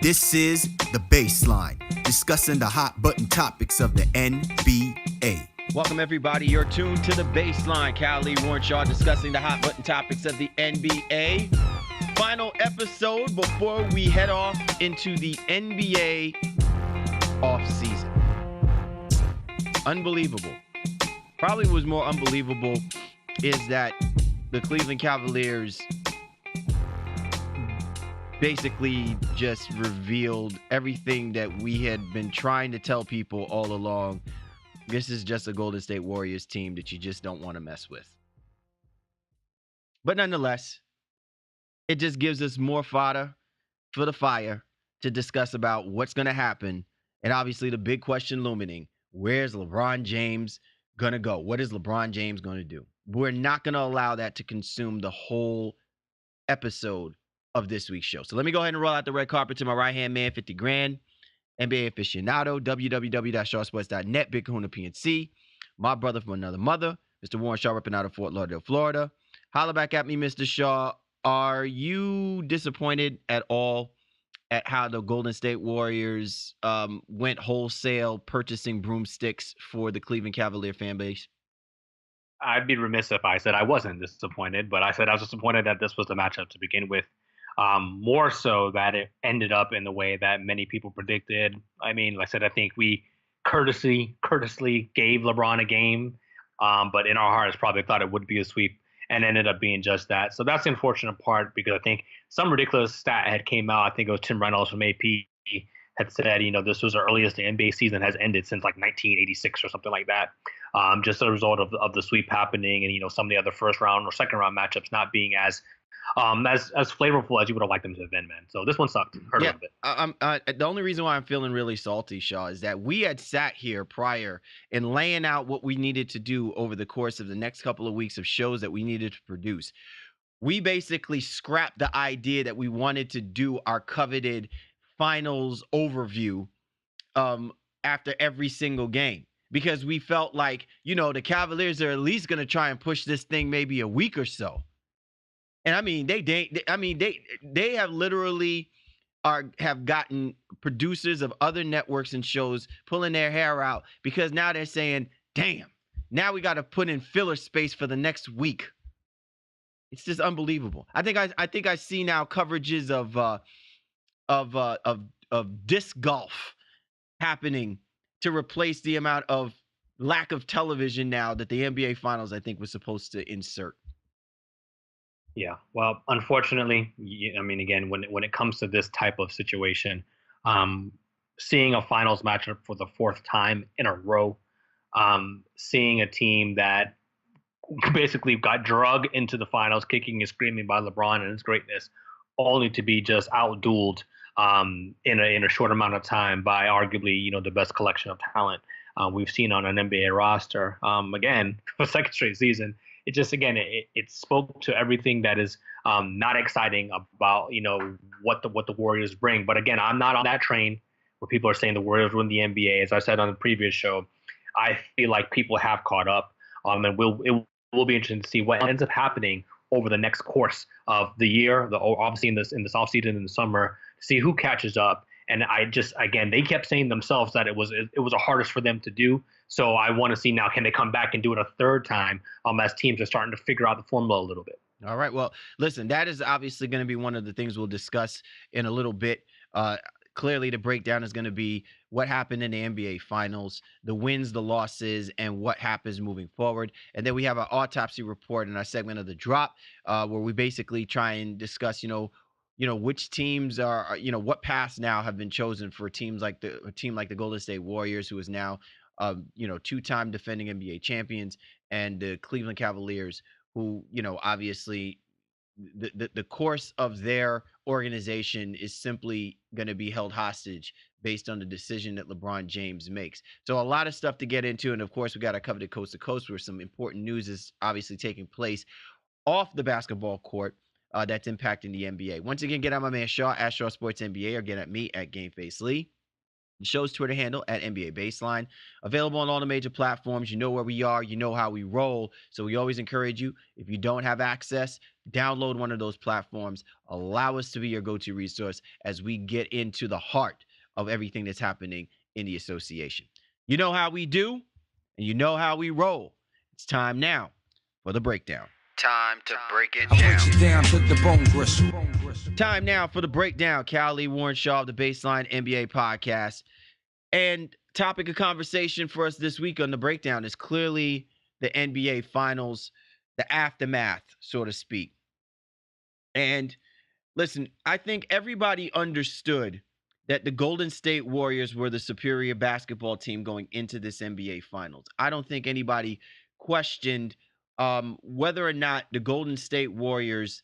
This is The Baseline, discussing the hot button topics of the NBA. Welcome, everybody. You're tuned to The Baseline. Cal Lee, Warren Shaw discussing the hot button topics of the NBA. Final episode before we head off into the NBA offseason. Unbelievable. Probably was more unbelievable is that the Cleveland Cavaliers basically just revealed everything that we had been trying to tell people all along. This is just a Golden State Warriors team that you just don't want to mess with. But nonetheless, it just gives us more fodder for the fire to discuss about what's going to happen. And obviously the big question looming, where's LeBron James going to go? What is LeBron James going to do? We're not going to allow that to consume the whole episode of this week's show. So let me go ahead and roll out the red carpet to my right-hand man, 50 grand, NBA aficionado, www.shawsports.net, Big Kahuna PNC, my brother from another mother, Mr. Warren Shaw, repping out of Fort Lauderdale, Florida. Holla back at me, Mr. Shaw. Are you disappointed at all at how the Golden State Warriors went wholesale purchasing broomsticks for the Cleveland Cavalier fan base? I'd be remiss if I said I wasn't disappointed, but I said I was disappointed that this was the matchup to begin with. More so that it ended up in the way that many people predicted. I mean, like I said, I think we courteously gave LeBron a game, but in our hearts probably thought it would be a sweep and ended up being just that. So that's the unfortunate part because I think some ridiculous stat had came out. I think it was Tim Reynolds from AP had said, this was the earliest the NBA season has ended since like 1986 or something like that. Just a result of the sweep happening and, some of the other first round or second round matchups not being as flavorful as you would have liked them to have been, man. So this one sucked. Hurt a little bit. The only reason why I'm feeling really salty, Shaw, is that we had sat here prior and laying out what we needed to do over the course of the next couple of weeks of shows that we needed to produce. We basically scrapped the idea that we wanted to do our coveted finals overview after every single game because we felt like, the Cavaliers are at least going to try and push this thing maybe a week or so. And I mean, they have literally have gotten producers of other networks and shows pulling their hair out because now they're saying, damn, now we got to put in filler space for the next week. It's just unbelievable. I think I see now coverages of disc golf happening to replace the amount of lack of television now that the NBA Finals, I think, was supposed to insert. Yeah, well, unfortunately, again, when it comes to this type of situation, seeing a finals matchup for the fourth time in a row, seeing a team that basically got drugged into the finals, kicking and screaming by LeBron and his greatness, only to be just outdueled in a short amount of time by arguably the best collection of talent we've seen on an NBA roster. Again, for the second straight season. It just, again, it spoke to everything that is not exciting about, what the Warriors bring. But again, I'm not on that train where people are saying the Warriors win the NBA. As I said on the previous show, I feel like people have caught up. And it will be interesting to see what ends up happening over the next course of the year, obviously in this offseason in the summer, to see who catches up. And again, they kept saying themselves that it was the hardest for them to do. So I want to see now, can they come back and do it a third time as teams are starting to figure out the formula a little bit? All right. Well, listen, that is obviously going to be one of the things we'll discuss in a little bit. Clearly, the breakdown is going to be what happened in the NBA Finals, the wins, the losses, and what happens moving forward. And then we have our autopsy report in our segment of The Drop, where we basically try and discuss, which teams are, what paths now have been chosen for a team like the Golden State Warriors, who is now, two-time defending NBA champions, and the Cleveland Cavaliers, who, obviously the course of their organization is simply going to be held hostage based on the decision that LeBron James makes. So a lot of stuff to get into. And of course, we got to cover the coast to coast where some important news is obviously taking place off the basketball court. That's impacting the NBA. Once again, get at my man Shaw at Shaw Sports NBA, or get at me at GameFace Lee. The show's Twitter handle at NBA Baseline. Available on all the major platforms. You know where we are. You know how we roll. So we always encourage you, if you don't have access, download one of those platforms. Allow us to be your go-to resource as we get into the heart of everything that's happening in the association. You know how we do, and you know how we roll. It's time now for the breakdown. Time to break it down. Break it down to the bone gristle. Time now for the breakdown. Callie Warren Shaw of the Baseline NBA podcast. And topic of conversation for us this week on the breakdown is clearly the NBA Finals, the aftermath, so to speak. And listen, I think everybody understood that the Golden State Warriors were the superior basketball team going into this NBA Finals. I don't think anybody questioned whether or not the Golden State Warriors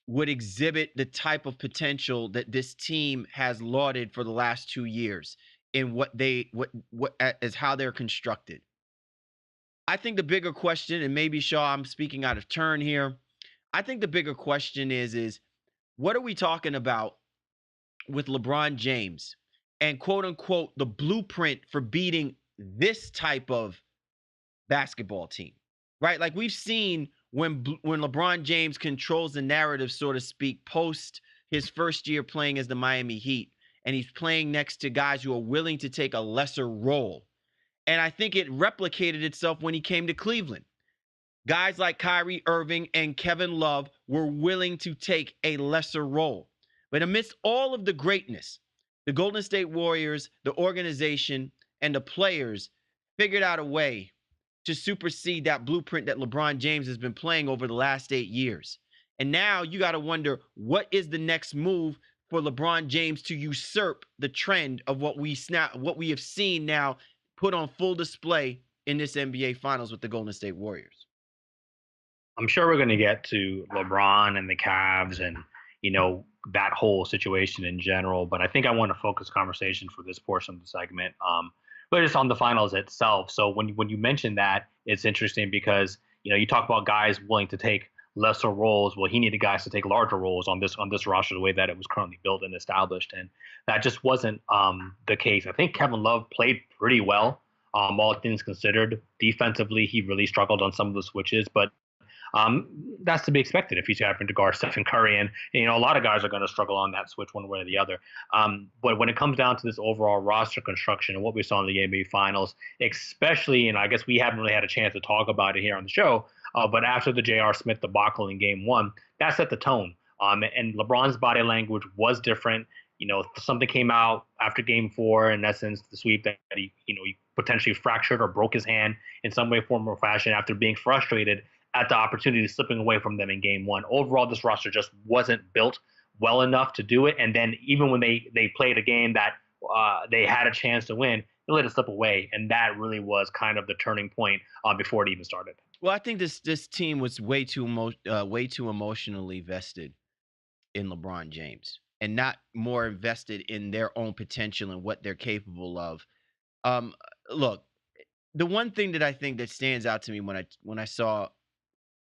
would exhibit the type of potential that this team has lauded for the last 2 years in what as how they're constructed. I think the bigger question, and maybe Shaw, I'm speaking out of turn here. I think the bigger question is what are we talking about with LeBron James and quote unquote the blueprint for beating this type of basketball team, right? Like we've seen when LeBron James controls the narrative, so to speak, post his first year playing as the Miami Heat, and he's playing next to guys who are willing to take a lesser role. And I think it replicated itself when he came to Cleveland. Guys like Kyrie Irving and Kevin Love were willing to take a lesser role. But amidst all of the greatness, the Golden State Warriors, the organization, and the players figured out a way to supersede that blueprint that LeBron James has been playing over the last 8 years. And now you got to wonder, what is the next move for LeBron James to usurp the trend of what we have seen now put on full display in this NBA Finals with the Golden State Warriors? I'm sure we're going to get to LeBron and the Cavs and, that whole situation in general. But I think I want to focus conversation for this portion of the segment, but just on the finals itself. So when you mention that, it's interesting because, you talk about guys willing to take lesser roles. Well, he needed guys to take larger roles on this roster, the way that it was currently built and established. And that just wasn't the case. I think Kevin Love played pretty well, all things considered. Defensively, he really struggled on some of the switches, but that's to be expected if he's having to guard Stephen Curry. And, a lot of guys are going to struggle on that switch one way or the other. But when it comes down to this overall roster construction and what we saw in the NBA Finals, especially, and I guess we haven't really had a chance to talk about it here on the show, but after the J.R. Smith debacle in Game 1, that set the tone. And LeBron's body language was different. Something came out after Game 4, in essence, the sweep, that he potentially fractured or broke his hand in some way, form, or fashion after being frustrated at the opportunity slipping away from them in Game 1. Overall, this roster just wasn't built well enough to do it. And then even when they played a game that they had a chance to win, they let it slip away. And that really was kind of the turning point before it even started. Well, I think this team was way too emotionally vested in LeBron James and not more invested in their own potential and what they're capable of. Look, the one thing that I think that stands out to me when I saw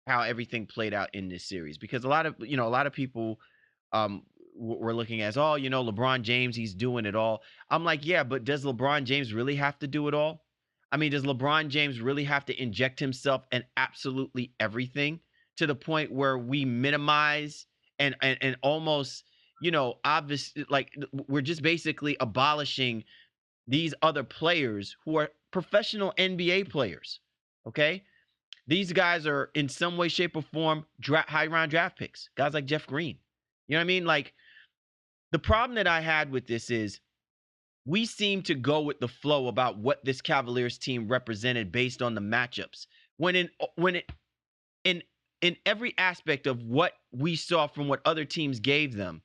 how everything played out in this series, because a lot of people were looking as, LeBron James, he's doing it all. I'm like, yeah, but does LeBron James really have to do it all? I mean, does LeBron James really have to inject himself in absolutely everything to the point where we minimize and almost, obviously, like, we're just basically abolishing these other players who are professional NBA players, okay? These guys are in some way, shape, or form high round draft picks. Guys like Jeff Green. You know what I mean? Like, the problem that I had with this is we seem to go with the flow about what this Cavaliers team represented based on the matchups. When in every aspect of what we saw from what other teams gave them,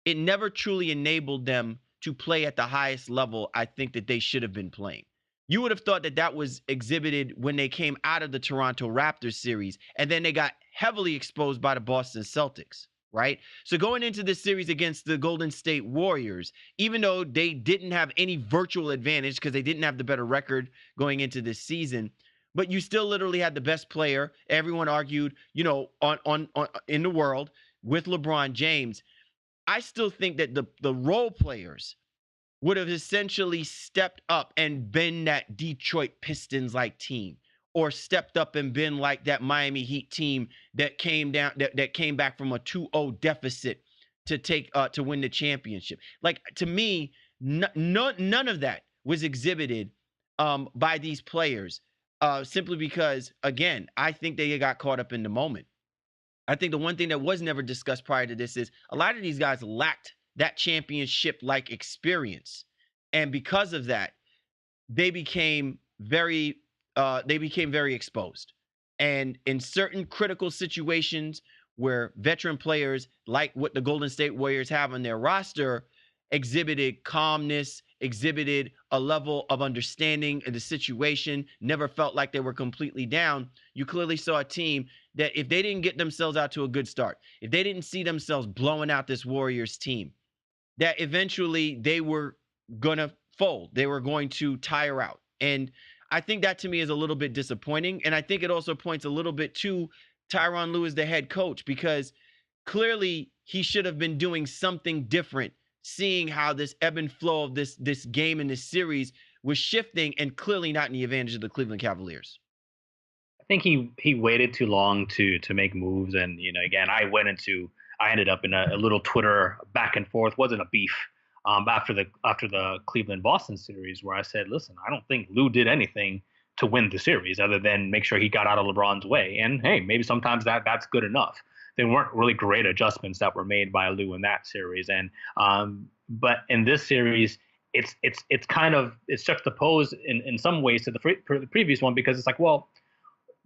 it never truly enabled them to play at the highest level I think that they should have been playing. You would have thought that was exhibited when they came out of the Toronto Raptors series, and then they got heavily exposed by the Boston Celtics, right? So going into this series against the Golden State Warriors, even though they didn't have any virtual advantage because they didn't have the better record going into this season, but you still literally had the best player, everyone argued, on in the world, with LeBron James. I still think that the role players would have essentially stepped up and been that Detroit Pistons like team, or stepped up and been like that Miami Heat team that came down that came back from a 2-0 deficit to win the championship. Like, to me, none of that was exhibited by these players, simply because, again, I think they got caught up in the moment. I think the one thing that was never discussed prior to this is a lot of these guys lacked that championship-like experience. And because of that, they became very exposed. And in certain critical situations where veteran players, like what the Golden State Warriors have on their roster, exhibited calmness, exhibited a level of understanding of the situation, never felt like they were completely down, you clearly saw a team that if they didn't get themselves out to a good start, if they didn't see themselves blowing out this Warriors team, that eventually they were going to fold. They were going to tire out. And I think that, to me, is a little bit disappointing. And I think it also points a little bit to Tyronn Lue as the head coach, because clearly he should have been doing something different, seeing how this ebb and flow of this game in this series was shifting, and clearly not in the advantage of the Cleveland Cavaliers. I think he waited too long to make moves, and again, I ended up in a little Twitter back and forth. Wasn't a beef after the Cleveland Boston series, where I said, listen, I don't think Lue did anything to win the series other than make sure he got out of LeBron's way. And hey, maybe sometimes that's good enough. There weren't really great adjustments that were made by Lue in that series, and but in this series, it's juxtaposed in some ways to the previous one, because it's like, well,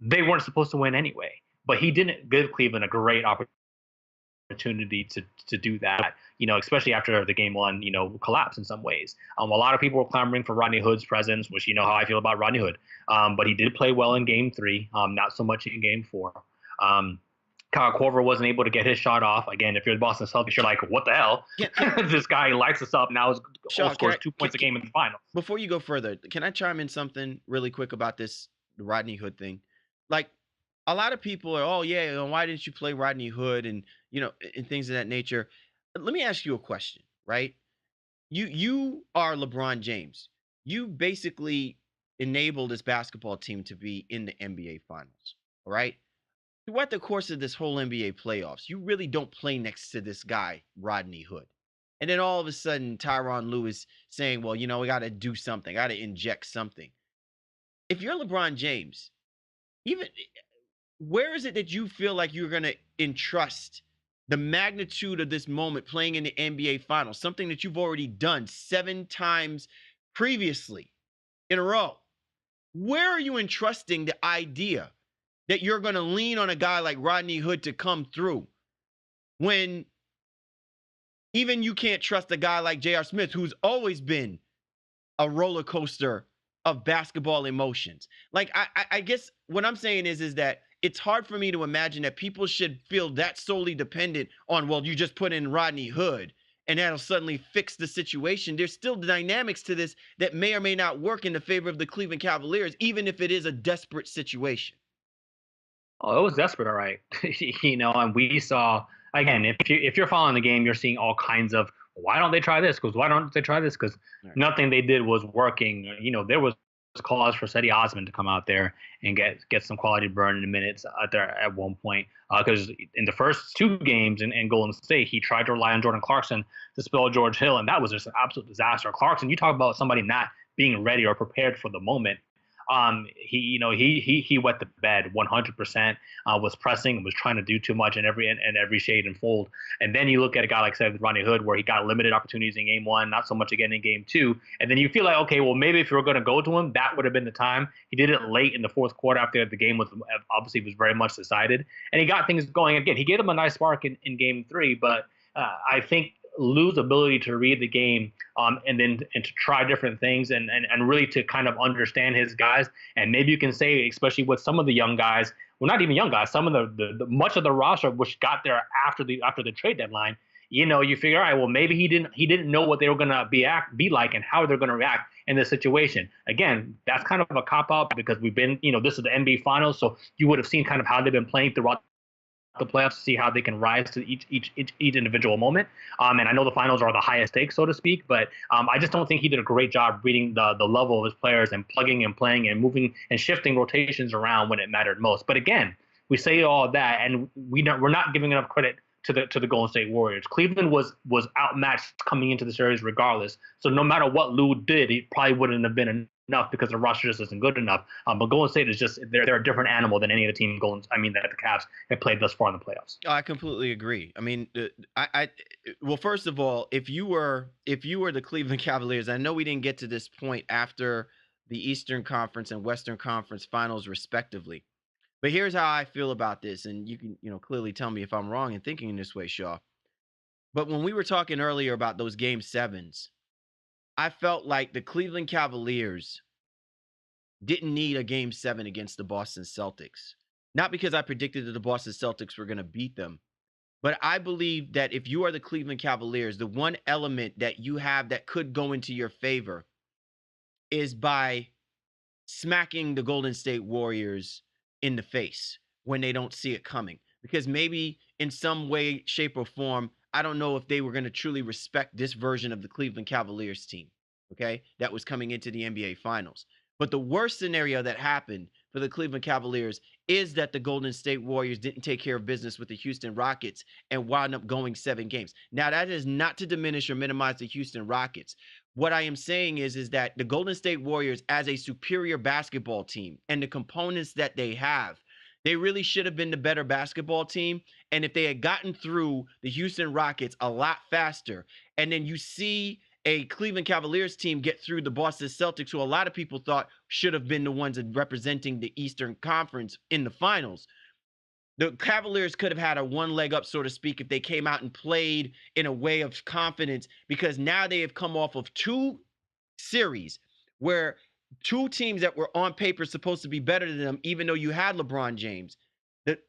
they weren't supposed to win anyway, but he didn't give Cleveland a great opportunity to do that, especially after the game one, collapse in some ways. A lot of people were clamoring for Rodney Hood's presence, which how I feel about Rodney Hood. But he did play well in game 3, not so much in game 4. Kyle Korver wasn't able to get his shot off. Again, if you're the Boston Celtics, you're like, what the hell? This guy lights us up. Now scores 2 points a game in the finals. Before you go further, can I chime in something really quick about this Rodney Hood thing? Like, a lot of people are, oh yeah, why didn't you play Rodney Hood, and and things of that nature. Let me ask you a question, right? You are LeBron James. You basically enabled this basketball team to be in the NBA Finals, all right? Throughout the course of this whole NBA playoffs, you really don't play next to this guy, Rodney Hood. And then all of a sudden, Tyronn Lue is saying, well, we got to do something, got to inject something. If you're LeBron James, even where is it that you feel like you're going to entrust the magnitude of this moment playing in the NBA Finals, something that you've already done 7 times previously in a row? Where are you entrusting the idea that you're going to lean on a guy like Rodney Hood to come through, when even you can't trust a guy like J.R. Smith, who's always been a roller coaster of basketball emotions? Like, I guess what I'm saying is that it's hard for me to imagine that people should feel that solely dependent on, well, you just put in Rodney Hood and that'll suddenly fix the situation. There's still dynamics to this that may or may not work in the favor of the Cleveland Cavaliers, even if it is a desperate situation. Oh, it was desperate, all right. And we saw, again, if you're following the game, you're seeing all kinds of, why don't they try this? Because why don't they try this? Because nothing they did was working. There was calls for Cedi Osman to come out there and get some quality burn in the minutes out there at one point. Because in the first 2 games in Golden State, he tried to rely on Jordan Clarkson to spell George Hill, and that was just an absolute disaster. Clarkson, you talk about somebody not being ready or prepared for the moment. He wet the bed 100%. Was pressing, was trying to do too much in every shade and fold. And then you look at a guy like Rodney Hood, where he got limited opportunities in game 1, not so much again in game 2. And then you feel like, okay, well, maybe if you were going to go to him, that would have been the time. He did it late in the 4th quarter after the game was very much decided, and he got things going again. He gave them a nice spark in game 3, but I think Lue's ability to read the game and to try different things and really to kind of understand his guys. And maybe you can say, especially with some of the young guys, well, not even young guys, some of the much of the roster which got there after the trade deadline, you figure, all right, well, maybe he didn't know what they were going to be like and how they're going to react in this situation. Again, that's kind of a cop out, because we've been, this is the NBA Finals, so you would have seen kind of how they've been playing throughout the playoffs to see how they can rise to each individual moment. And I know the finals are the highest stakes, so to speak, but I just don't think he did a great job reading the level of his players and plugging and playing and moving and shifting rotations around when it mattered most. But again, we say all of that, and we're not giving enough credit to the Golden State Warriors. Cleveland was outmatched coming into the series regardless. So no matter what Lou did, it probably wouldn't have been enough because the roster just isn't good enough. But Golden State is just they're a different animal than any of the team that the Cavs have played thus far in the playoffs. I completely agree. I mean, well, first of all, if you were the Cleveland Cavaliers, I know we didn't get to this point after the Eastern Conference and Western Conference Finals, respectively. But here's how I feel about this, and you can, clearly tell me if I'm wrong in thinking in this way, Shaw. But when we were talking earlier about those game sevens, I felt like the Cleveland Cavaliers didn't need a game seven against the Boston Celtics. Not because I predicted that the Boston Celtics were going to beat them, but I believe that if you are the Cleveland Cavaliers, the one element that you have that could go into your favor is by smacking the Golden State Warriors in the face when they don't see it coming. Because maybe in some way, shape, or form, I don't know if they were going to truly respect this version of the Cleveland Cavaliers team, okay, that was coming into the NBA Finals. But the worst scenario that happened for the Cleveland Cavaliers is that the Golden State Warriors didn't take care of business with the Houston Rockets and wound up going 7 games. Now, that is not to diminish or minimize the Houston Rockets. What I am saying is that the Golden State Warriors, as a superior basketball team and the components that they have, they really should have been the better basketball team. And if they had gotten through the Houston Rockets a lot faster, and then you see a Cleveland Cavaliers team get through the Boston Celtics, who a lot of people thought should have been the ones representing the Eastern Conference in the finals, the Cavaliers could have had a one leg up, so to speak, if they came out and played in a way of confidence, because now they have come off of 2 series where 2 teams that were on paper supposed to be better than them, even though you had LeBron James.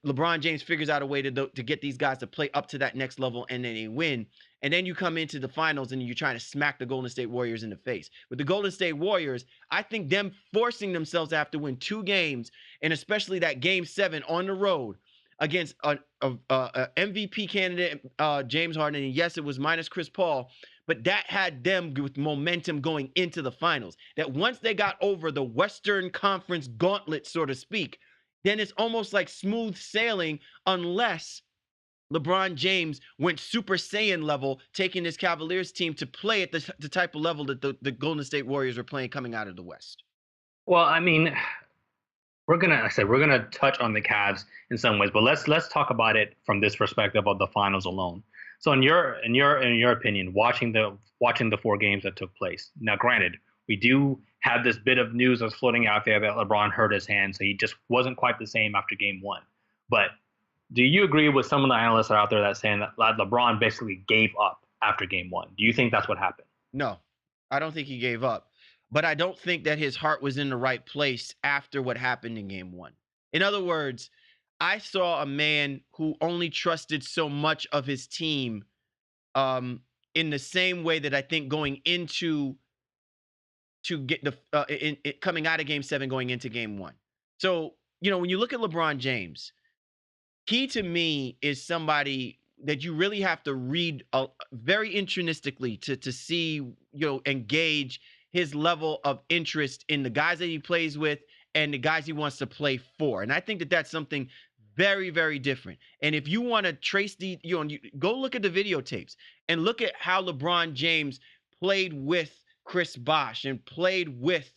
LeBron James figures out a way to get these guys to play up to that next level, and then they win. And then you come into the finals and you're trying to smack the Golden State Warriors in the face. With the Golden State Warriors, I think them forcing themselves to have to win 2 games, and especially that game 7 on the road against a MVP candidate, James Harden. And yes, it was minus Chris Paul, but that had them with momentum going into the finals. That once they got over the Western Conference gauntlet, so to speak, then it's almost like smooth sailing, unless LeBron James went Super Saiyan level, taking this Cavaliers team to play at the type of level that the Golden State Warriors are playing coming out of the West. Well, I mean, we're gonna touch on the Cavs in some ways, but let's talk about it from this perspective of the finals alone. So, in your opinion, watching the 4 games that took place. Now, granted, we do have this bit of news that's floating out there that LeBron hurt his hand, so he just wasn't quite the same after game 1. But do you agree with some of the analysts that are out there that saying that LeBron basically gave up after game 1? Do you think that's what happened? No, I don't think he gave up. But I don't think that his heart was in the right place after what happened in game 1. In other words, I saw a man who only trusted so much of his team in the same way that I think going into get the coming out of game 7 going into game 1. So, when you look at LeBron James, he to me is somebody that you really have to read very intrinsically to see, and gauge his level of interest in the guys that he plays with and the guys he wants to play for. And I think that that's something very, very different. And if you want to trace go look at the videotapes and look at how LeBron James played with Chris Bosh and played with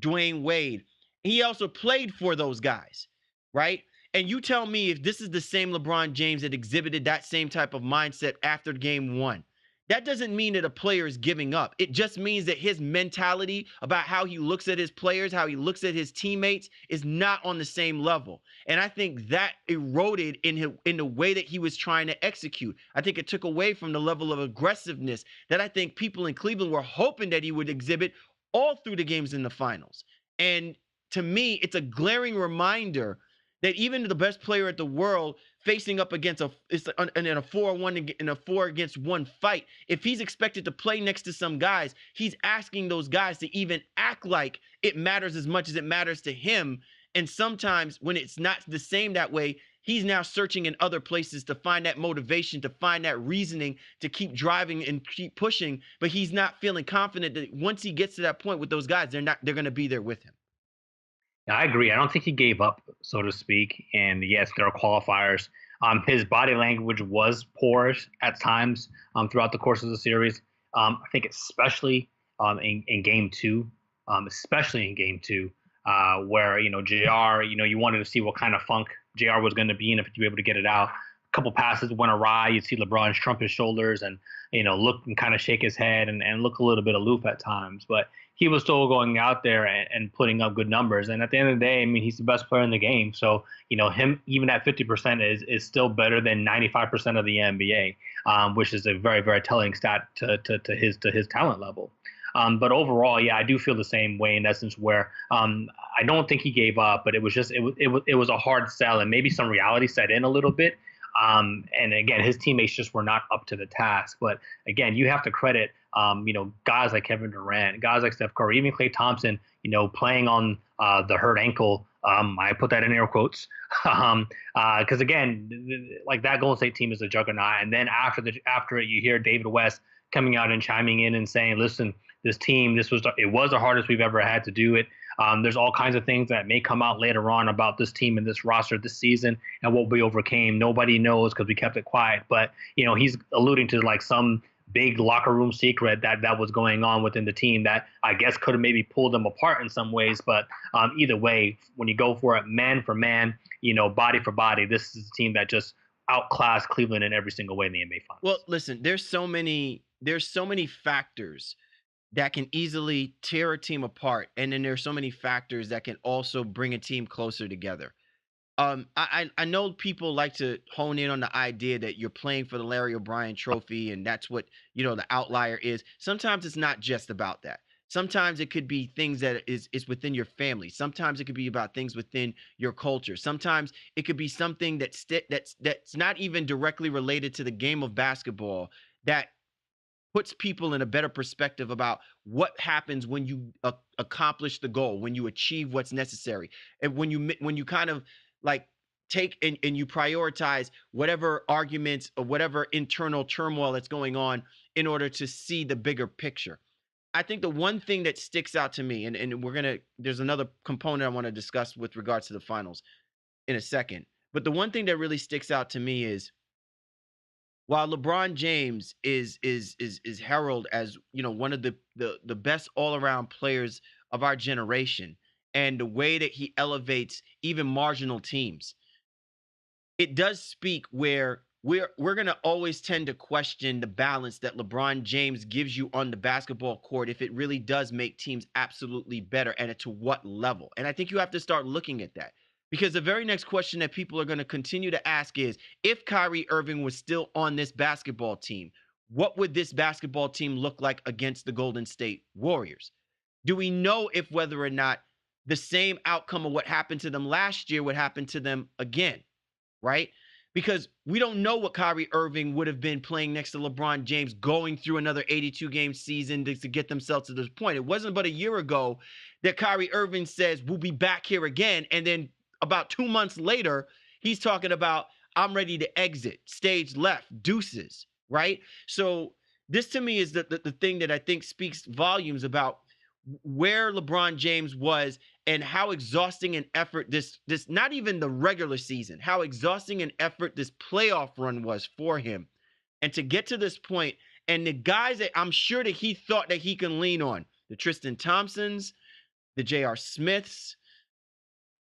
Dwayne Wade. He also played for those guys, right? And you tell me if this is the same LeBron James that exhibited that same type of mindset after game 1. That doesn't mean that a player is giving up. It just means that his mentality about how he looks at his players, how he looks at his teammates is not on the same level. And I think that eroded in the way that he was trying to execute. I think it took away from the level of aggressiveness that I think people in Cleveland were hoping that he would exhibit all through the games in the finals. And to me, it's a glaring reminder that even the best player at the world facing up against in a 4-1 in a 4-against-1 fight, if he's expected to play next to some guys, he's asking those guys to even act like it matters as much as it matters to him. And sometimes when it's not the same that way, he's now searching in other places to find that motivation, to find that reasoning to keep driving and keep pushing. But he's not feeling confident that once he gets to that point with those guys, they're going to be there with him. Yeah, I agree. I don't think he gave up, so to speak. And yes, there are qualifiers. His body language was poor at times throughout the course of the series. I think especially in game two, where JR, you wanted to see what kind of funk JR was going to be in if he'd be able to get it out. A couple passes went awry. You'd see LeBron strump his shoulders and look and kind of shake his head and look a little bit aloof at times, but he was still going out there and putting up good numbers. And at the end of the day, I mean, he's the best player in the game. So, him even at 50% is still better than 95% of the NBA, which is a very, very telling stat to his talent level. But overall, yeah, I do feel the same way in essence where I don't think he gave up, but it was a hard sell, and maybe some reality set in a little bit. And again, his teammates just were not up to the task. But again, you have to credit, guys like Kevin Durant, guys like Steph Curry, even Klay Thompson, playing on the hurt ankle. I put that in air quotes because again, like that Golden State team is a juggernaut. And then after it, you hear David West coming out and chiming in and saying, "Listen, this team, it was the hardest we've ever had to do it." There's all kinds of things that may come out later on about this team and this roster this season and what we overcame. Nobody knows because we kept it quiet. But, he's alluding to like some big locker room secret that was going on within the team that I guess could have maybe pulled them apart in some ways. But either way, when you go for it man for man, body for body, this is a team that just outclassed Cleveland in every single way in the NBA Finals. Well, listen, there's so many factors that can easily tear a team apart. And then there's so many factors that can also bring a team closer together. I know people like to hone in on the idea that you're playing for the Larry O'Brien trophy and that's what, the outlier is. Sometimes it's not just about that. Sometimes it could be things that is within your family. Sometimes it could be about things within your culture. Sometimes it could be something that's not even directly related to the game of basketball that puts people in a better perspective about what happens when you accomplish the goal, when you achieve what's necessary, and when you kind of like take and you prioritize whatever arguments or whatever internal turmoil that's going on in order to see the bigger picture. I think the one thing that sticks out to me, and there's another component I want to discuss with regards to the finals in a second, but the one thing that really sticks out to me is, while LeBron James is heralded as one of the best all around players of our generation, and the way that he elevates even marginal teams, it does speak where we're going to always tend to question the balance that LeBron James gives you on the basketball court, if it really does make teams absolutely better, and to what level. And I think you have to start looking at that. Because the very next question that people are going to continue to ask is, if Kyrie Irving was still on this basketball team, what would this basketball team look like against the Golden State Warriors? Do we know if whether or not the same outcome of what happened to them last year would happen to them again, right? Because we don't know what Kyrie Irving would have been playing next to LeBron James, going through another 82-game season to get themselves to this point. It wasn't but a year ago that Kyrie Irving says, "We'll be back here again," and then about 2 months later, he's talking about, "I'm ready to exit, stage left, deuces," right? So this to me is the thing that I think speaks volumes about where LeBron James was and how exhausting an effort this not even the regular season, how exhausting an effort this playoff run was for him. And to get to this point, and the guys that I'm sure that he thought that he can lean on, the Tristan Thompsons, the J.R. Smiths,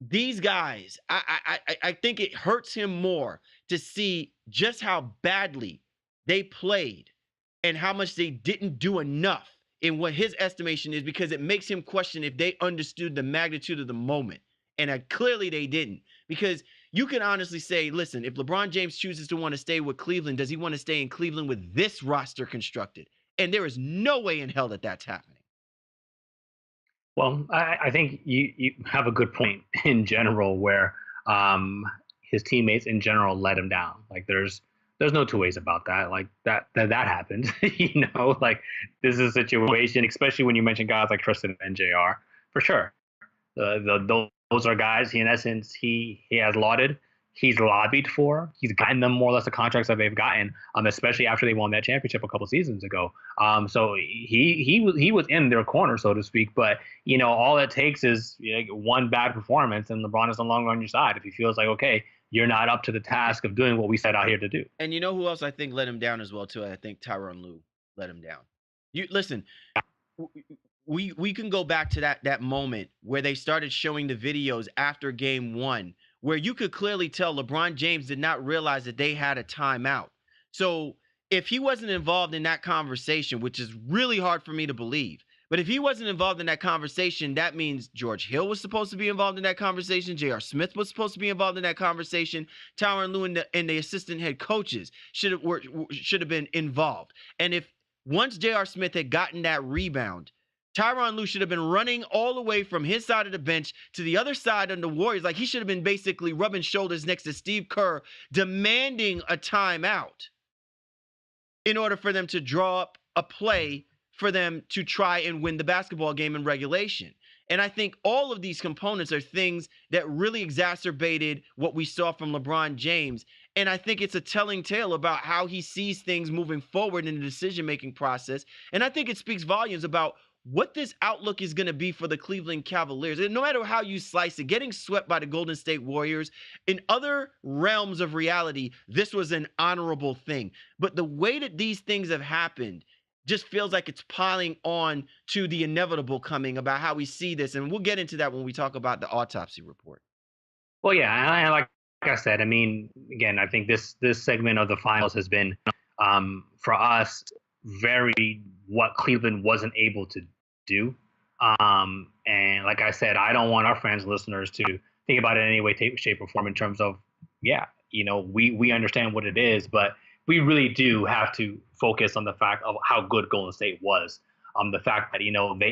these guys, I think it hurts him more to see just how badly they played and how much they didn't do enough in what his estimation is, because it makes him question if they understood the magnitude of the moment. And clearly they didn't, because you can honestly say, listen, if LeBron James chooses to want to stay with Cleveland, does he want to stay in Cleveland with this roster constructed? And there is no way in hell that that's happening. Well, I think you have a good point in general where his teammates in general let him down. Like there's no two ways about that. Like that happened. Like this is a situation, especially when you mention guys like Tristan and JR, for sure. Those are guys he, in essence, he has lauded. he's lobbied for. He's gotten them more or less the contracts that they've gotten, especially after they won that championship a couple seasons ago. So he was in their corner, so to speak. But all it takes is one bad performance, and LeBron is no longer on your side. If he feels like, okay, you're not up to the task of doing what we set out here to do. And you know who else I think let him down as well too? I think Tyronn Lue let him down. You listen, we can go back to that moment where they started showing the videos after game 1 where you could clearly tell LeBron James did not realize that they had a timeout. So if he wasn't involved in that conversation, which is really hard for me to believe, but if he wasn't involved in that conversation, that means George Hill was supposed to be involved in that conversation. J.R. Smith was supposed to be involved in that conversation. Tyronn Lue and the assistant head coaches should have been involved. And if once J.R. Smith had gotten that rebound, Tyronn Lue should have been running all the way from his side of the bench to the other side of the Warriors. Like he should have been basically rubbing shoulders next to Steve Kerr, demanding a timeout in order for them to draw up a play for them to try and win the basketball game in regulation. And I think all of these components are things that really exacerbated what we saw from LeBron James. And I think it's a telling tale about how he sees things moving forward in the decision-making process. And I think it speaks volumes about what this outlook is going to be for the Cleveland Cavaliers. And no matter how you slice it, getting swept by the Golden State Warriors, in other realms of reality, this was an honorable thing. But the way that these things have happened just feels like it's piling on to the inevitable coming about how we see this. And we'll get into that when we talk about the autopsy report. Well, yeah, and like I said, I mean, again, I think this segment of the finals has been, for us, very what Cleveland wasn't able to do. And like I said, I don't want our fans and listeners to think about it in any way, shape, or form in terms of, we understand what it is, but we really do have to focus on the fact of how good Golden State was. The fact that,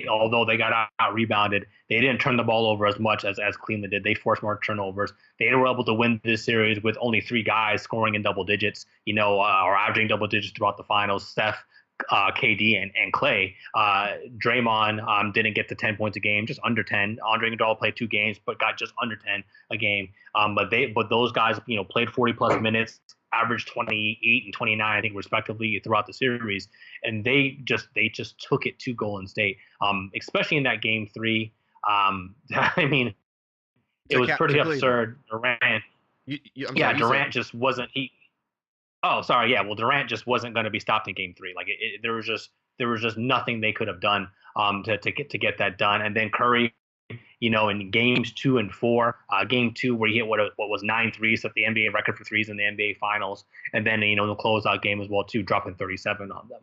although they got out rebounded, they didn't turn the ball over as much as Cleveland did. They forced more turnovers. They were able to win this series with only 3 guys scoring in double digits, or averaging double digits throughout the finals. Steph, KD, and Clay. Draymond didn't get to 10 points a game, just under 10. Andre Iguodala played 2 games, but got just under 10 a game. But those guys, played 40 plus minutes, averaged 28 and 29, I think, respectively, throughout the series. And they just took it to Golden State, especially in that game 3. I mean, it was pretty absurd. Durant, Durant just wasn't Oh, sorry. Yeah. Well, Durant just wasn't going to be stopped in game 3. Like there was just nothing they could have done to get that done. And then Curry, in games 2 and 4, game 2 where he hit what was 9 threes, set the NBA record for threes in the NBA Finals, and then the closeout game as well too, dropping 37 on them.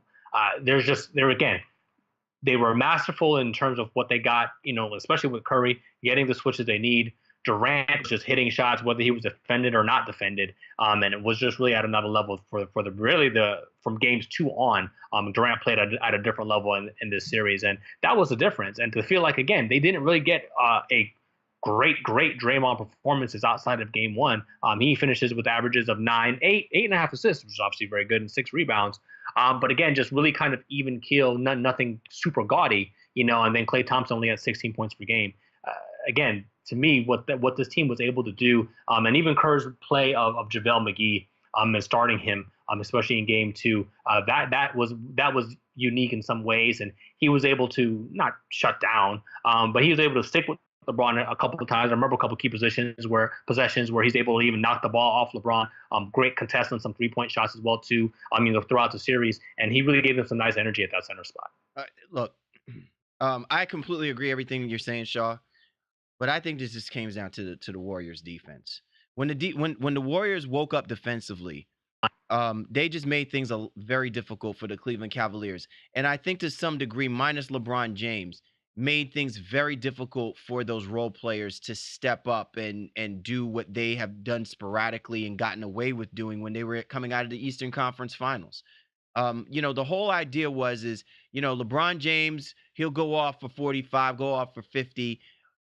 They were masterful in terms of what they got, especially with Curry getting the switches they need. Durant was just hitting shots, whether he was defended or not defended, and it was just really at another level from games 2 on. Durant played at a different level in this series, and that was the difference. And to feel like, again, they didn't really get a great Draymond performances outside of game 1. He finishes with averages of 9, 8.5 assists, which is obviously very good, and 6 rebounds. But again, just really kind of even keel, nothing super gaudy, and then Klay Thompson only had 16 points per game. Again, to me, what this team was able to do, and even Kerr's play of JaVale McGee, and starting him, especially in game 2, that was unique in some ways, and he was able to not shut down, but he was able to stick with LeBron a couple of times. I remember a couple of key possessions where he's able to even knock the ball off LeBron. Great contest on some 3-point shots as well too. Throughout the series, and he really gave them some nice energy at that center spot. Look, I completely agree everything you're saying, Shaw. But I think this just comes down to the Warriors' defense. When the Warriors woke up defensively, they just made things very difficult for the Cleveland Cavaliers. And I think to some degree, minus LeBron James, made things very difficult for those role players to step up and do what they have done sporadically and gotten away with doing when they were coming out of the Eastern Conference Finals. The whole idea is LeBron James, he'll go off for 45, go off for 50.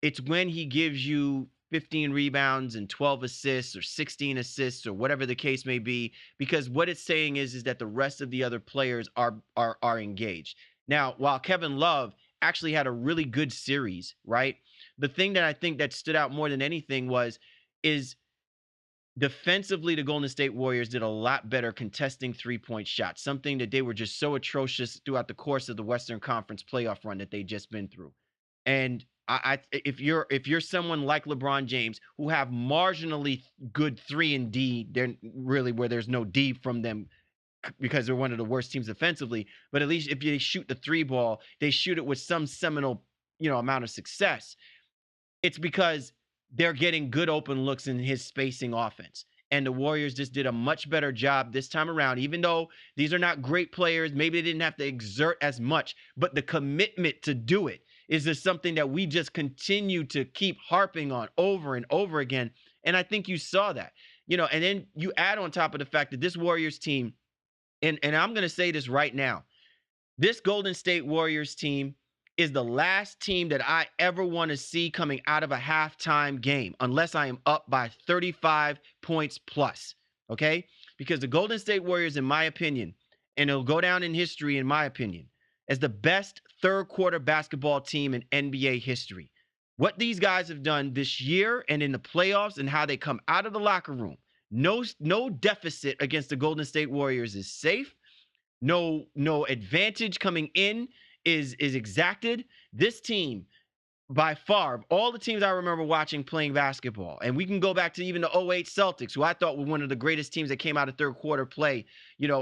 It's when he gives you 15 rebounds and 12 assists or 16 assists or whatever the case may be, because what it's saying is that the rest of the other players are engaged. Now, while Kevin Love actually had a really good series, right? The thing that I think that stood out more than anything is Defensively, the Golden State Warriors did a lot better contesting three-point shots, something that they were just so atrocious throughout the course of the Western Conference playoff run that they just been through. And if you're someone like LeBron James who have marginally good 3 and D, they're really where there's no D from them because they're one of the worst teams defensively. But at least if they shoot the three ball, they shoot it with some seminal, amount of success. It's because they're getting good open looks in his spacing offense. And the Warriors just did a much better job this time around, even though these are not great players. Maybe they didn't have to exert as much, but the commitment to do it is just something that we just continue to keep harping on over and over again. And I think you saw that, and then you add on top of the fact that this Warriors team, and I'm going to say this right now, this Golden State Warriors team is the last team that I ever want to see coming out of a halftime game, unless I am up by 35 points plus. Okay? Because the Golden State Warriors, in my opinion, and it'll go down in history, in my opinion, as the best third quarter basketball team in NBA history. What these guys have done this year and in the playoffs and how they come out of the locker room, no deficit against the Golden State Warriors is safe. No advantage coming in is exacted. This team, by far, all the teams I remember watching playing basketball, and we can go back to even the '08 Celtics, who I thought were one of the greatest teams that came out of third quarter play,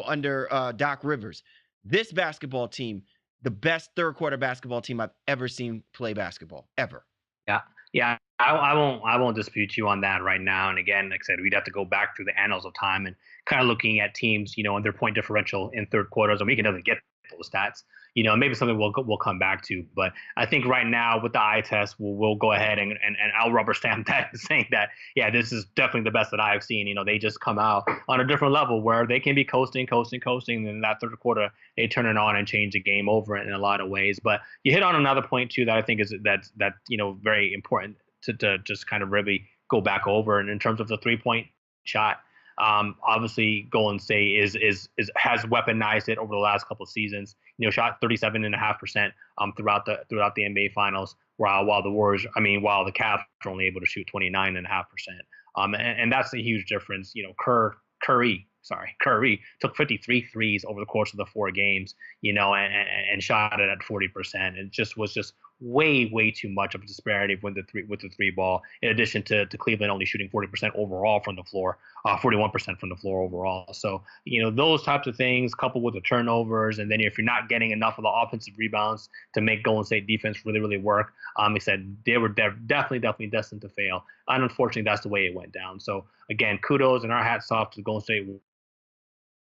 under Doc Rivers. This basketball team, the best third quarter basketball team I've ever seen play basketball, ever. Yeah, yeah. I won't dispute you on that right now. And again, like I said, we'd have to go back through the annals of time and kind of looking at teams, and their point differential in third quarters, and we can definitely get those stats. Maybe something we'll come back to. But I think right now with the eye test, we'll go ahead and I'll rubber stamp that, saying that, yeah, this is definitely the best that I've seen. They just come out on a different level where they can be coasting, and in that third quarter they turn it on and change the game over in a lot of ways. But you hit on another point too that I think is that very important to just kind of really go back over. And in terms of the 3-point shot, obviously Golden State has weaponized it over the last couple of seasons. Shot 37.5% throughout the NBA Finals, while the Cavs are only able to shoot 29.5%. And that's a huge difference. Curry took 53 threes over the course of the 4 games, and shot it at 40%. It was just way too much of a disparity with the three ball, in addition to Cleveland only shooting 40% overall from the floor, 41% from the floor overall. So, those types of things coupled with the turnovers, and then if you're not getting enough of the offensive rebounds to make Golden State defense really work, he said they're definitely destined to fail. And unfortunately, that's the way it went down. So again, kudos and our hats off to the Golden State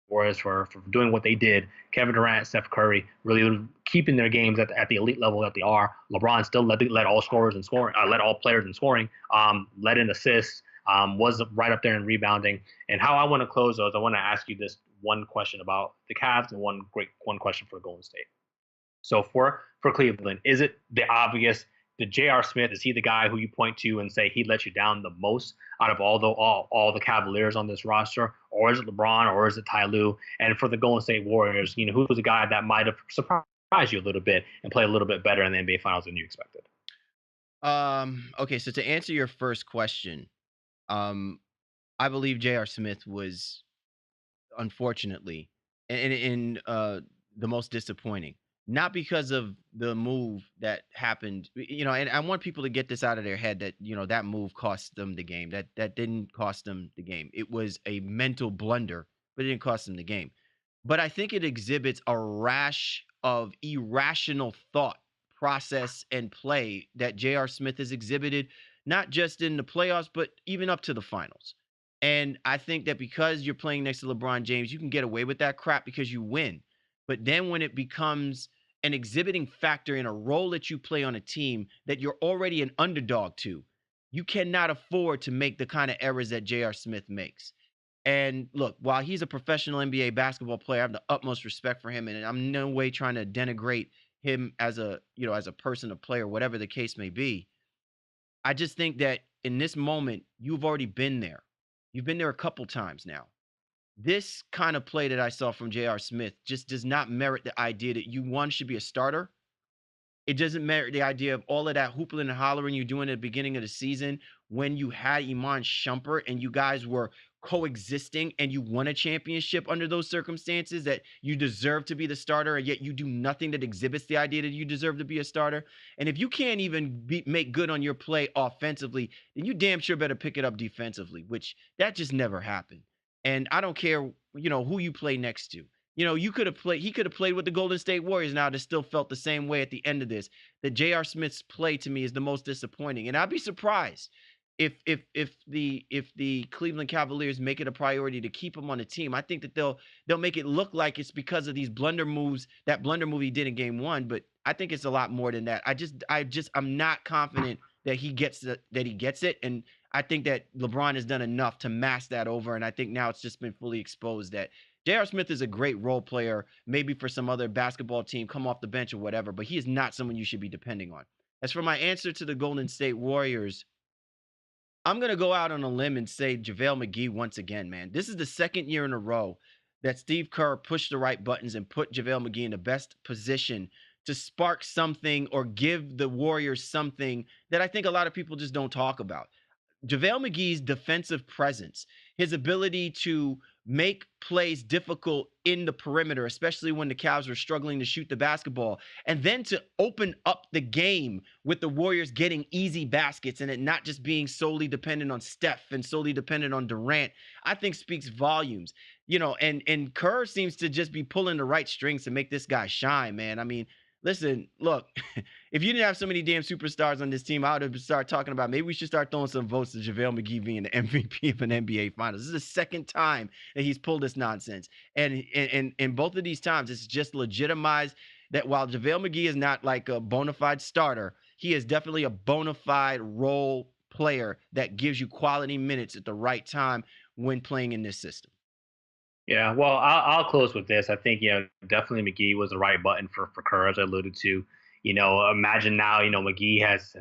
Warriors for doing what they did. Kevin Durant, Steph Curry, really keeping their games at the elite level that they are. LeBron still led all scorers in scoring, led all players in scoring, led in assists, was right up there in rebounding. And how I want to close those, I want to ask you this one question about the Cavs and one question for Golden State. So for Cleveland, is it the obvious? The J.R. Smith, is he the guy who you point to and say he let you down the most out of all the Cavaliers on this roster? Or is it LeBron, or is it Ty Lue? And for the Golden State Warriors, who was the guy that might have surprised you a little bit and played a little bit better in the NBA Finals than you expected? Okay, so to answer your first question, I believe J.R. Smith was, unfortunately, in the most disappointing. Not because of the move that happened, and I want people to get this out of their head that, that move cost them the game. That didn't cost them the game. It was a mental blunder, but it didn't cost them the game. But I think it exhibits a rash of irrational thought process and play that J.R. Smith has exhibited, not just in the playoffs, but even up to the finals. And I think that because you're playing next to LeBron James, you can get away with that crap because you win. But then when it becomes an exhibiting factor in a role that you play on a team that you're already an underdog to, you cannot afford to make the kind of errors that J.R. Smith makes. And look, while he's a professional NBA basketball player, I have the utmost respect for him, and I'm in no way trying to denigrate him as a person, a player, whatever the case may be. I just think that in this moment, you've already been there. You've been there a couple times now. This kind of play that I saw from J.R. Smith just does not merit the idea that you, one, should be a starter, It doesn't matter the idea of all of that hoopling and hollering you're doing at the beginning of the season when you had Iman Shumpert and you guys were coexisting and you won a championship under those circumstances, that you deserve to be the starter, and yet you do nothing that exhibits the idea that you deserve to be a starter. And if you can't even make good on your play offensively, then you damn sure better pick it up defensively, which that just never happened. And I don't care, who you play next to. He could have played with the Golden State Warriors now that still felt the same way at the end of this. That J.R. Smith's play to me is the most disappointing. And I'd be surprised if the Cleveland Cavaliers make it a priority to keep him on the team. I think that they'll make it look like it's because of these blunder moves, that blunder move he did in game 1, but I think it's a lot more than that. I'm not confident that he gets it, and I think that LeBron has done enough to mask that over, and I think now it's just been fully exposed that J.R. Smith is a great role player, maybe for some other basketball team, come off the bench or whatever, but he is not someone you should be depending on. As for my answer to the Golden State Warriors, I'm going to go out on a limb and say JaVale McGee once again, man. This is the second year in a row that Steve Kerr pushed the right buttons and put JaVale McGee in the best position to spark something or give the Warriors something that I think a lot of people just don't talk about. JaVale McGee's defensive presence, his ability to make plays difficult in the perimeter, especially when the Cavs were struggling to shoot the basketball, and then to open up the game with the Warriors getting easy baskets and it not just being solely dependent on Steph and solely dependent on Durant, I think speaks volumes. And Kerr seems to just be pulling the right strings to make this guy shine, man. I mean, listen, look, if you didn't have so many damn superstars on this team, I would have started talking about maybe we should start throwing some votes to JaVale McGee being the MVP of an NBA Finals. This is the second time that he's pulled this nonsense. And both of these times, it's just legitimized that while JaVale McGee is not like a bona fide starter, he is definitely a bona fide role player that gives you quality minutes at the right time when playing in this system. Yeah, well, I'll close with this. I think, definitely McGee was the right button for Kerr, as I alluded to. Imagine now, McGee has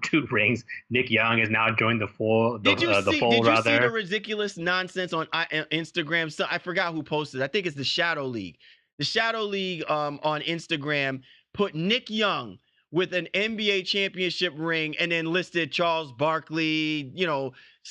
two rings. Nick Young has now joined the fold. Did you see the rather. ridiculous nonsense on Instagram? So I forgot who posted. I think it's the Shadow League. The Shadow League on Instagram put Nick Young with an NBA championship ring and then listed Charles Barkley,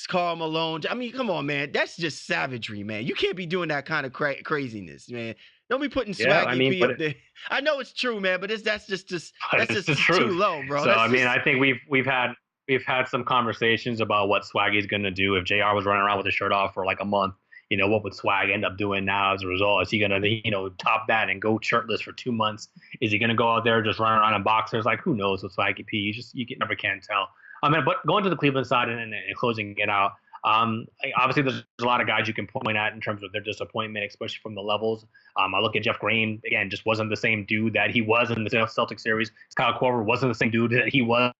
Karl Malone. I mean, come on, man. That's just savagery, man. You can't be doing that kind of craziness, man. Don't be putting Swaggy P up there. I know it's true, man, but that's just too low, bro. So I think we've had some conversations about what Swaggy's gonna do if JR was running around with his shirt off for like a month. What would Swag end up doing now as a result? Is he going to, top that and go shirtless for 2 months? Is he going to go out there just running around in boxers? Like, who knows with Swaggy P? You never can tell. But going to the Cleveland side and closing it out, obviously there's a lot of guys you can point at in terms of their disappointment, especially from the levels. I look at Jeff Green, again, just wasn't the same dude that he was in the Celtics series. Kyle Korver wasn't the same dude that he was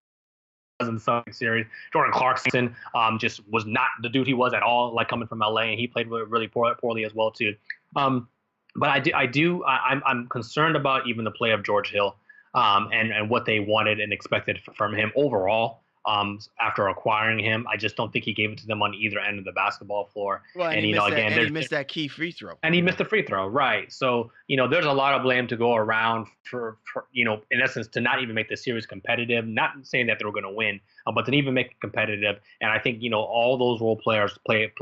in the Celtics series. Jordan Clarkson just was not the dude he was at all, like coming from LA, and he played really poorly as well too. But I'm concerned about even the play of George Hill and what they wanted and expected from him overall. After acquiring him, I just don't think he gave it to them on either end of the basketball floor. Well, and he missed that key free throw. And he missed the free throw, right? So there's a lot of blame to go around for in essence to not even make the series competitive. Not saying that they were going to win, but to even make it competitive. And I think all those role players played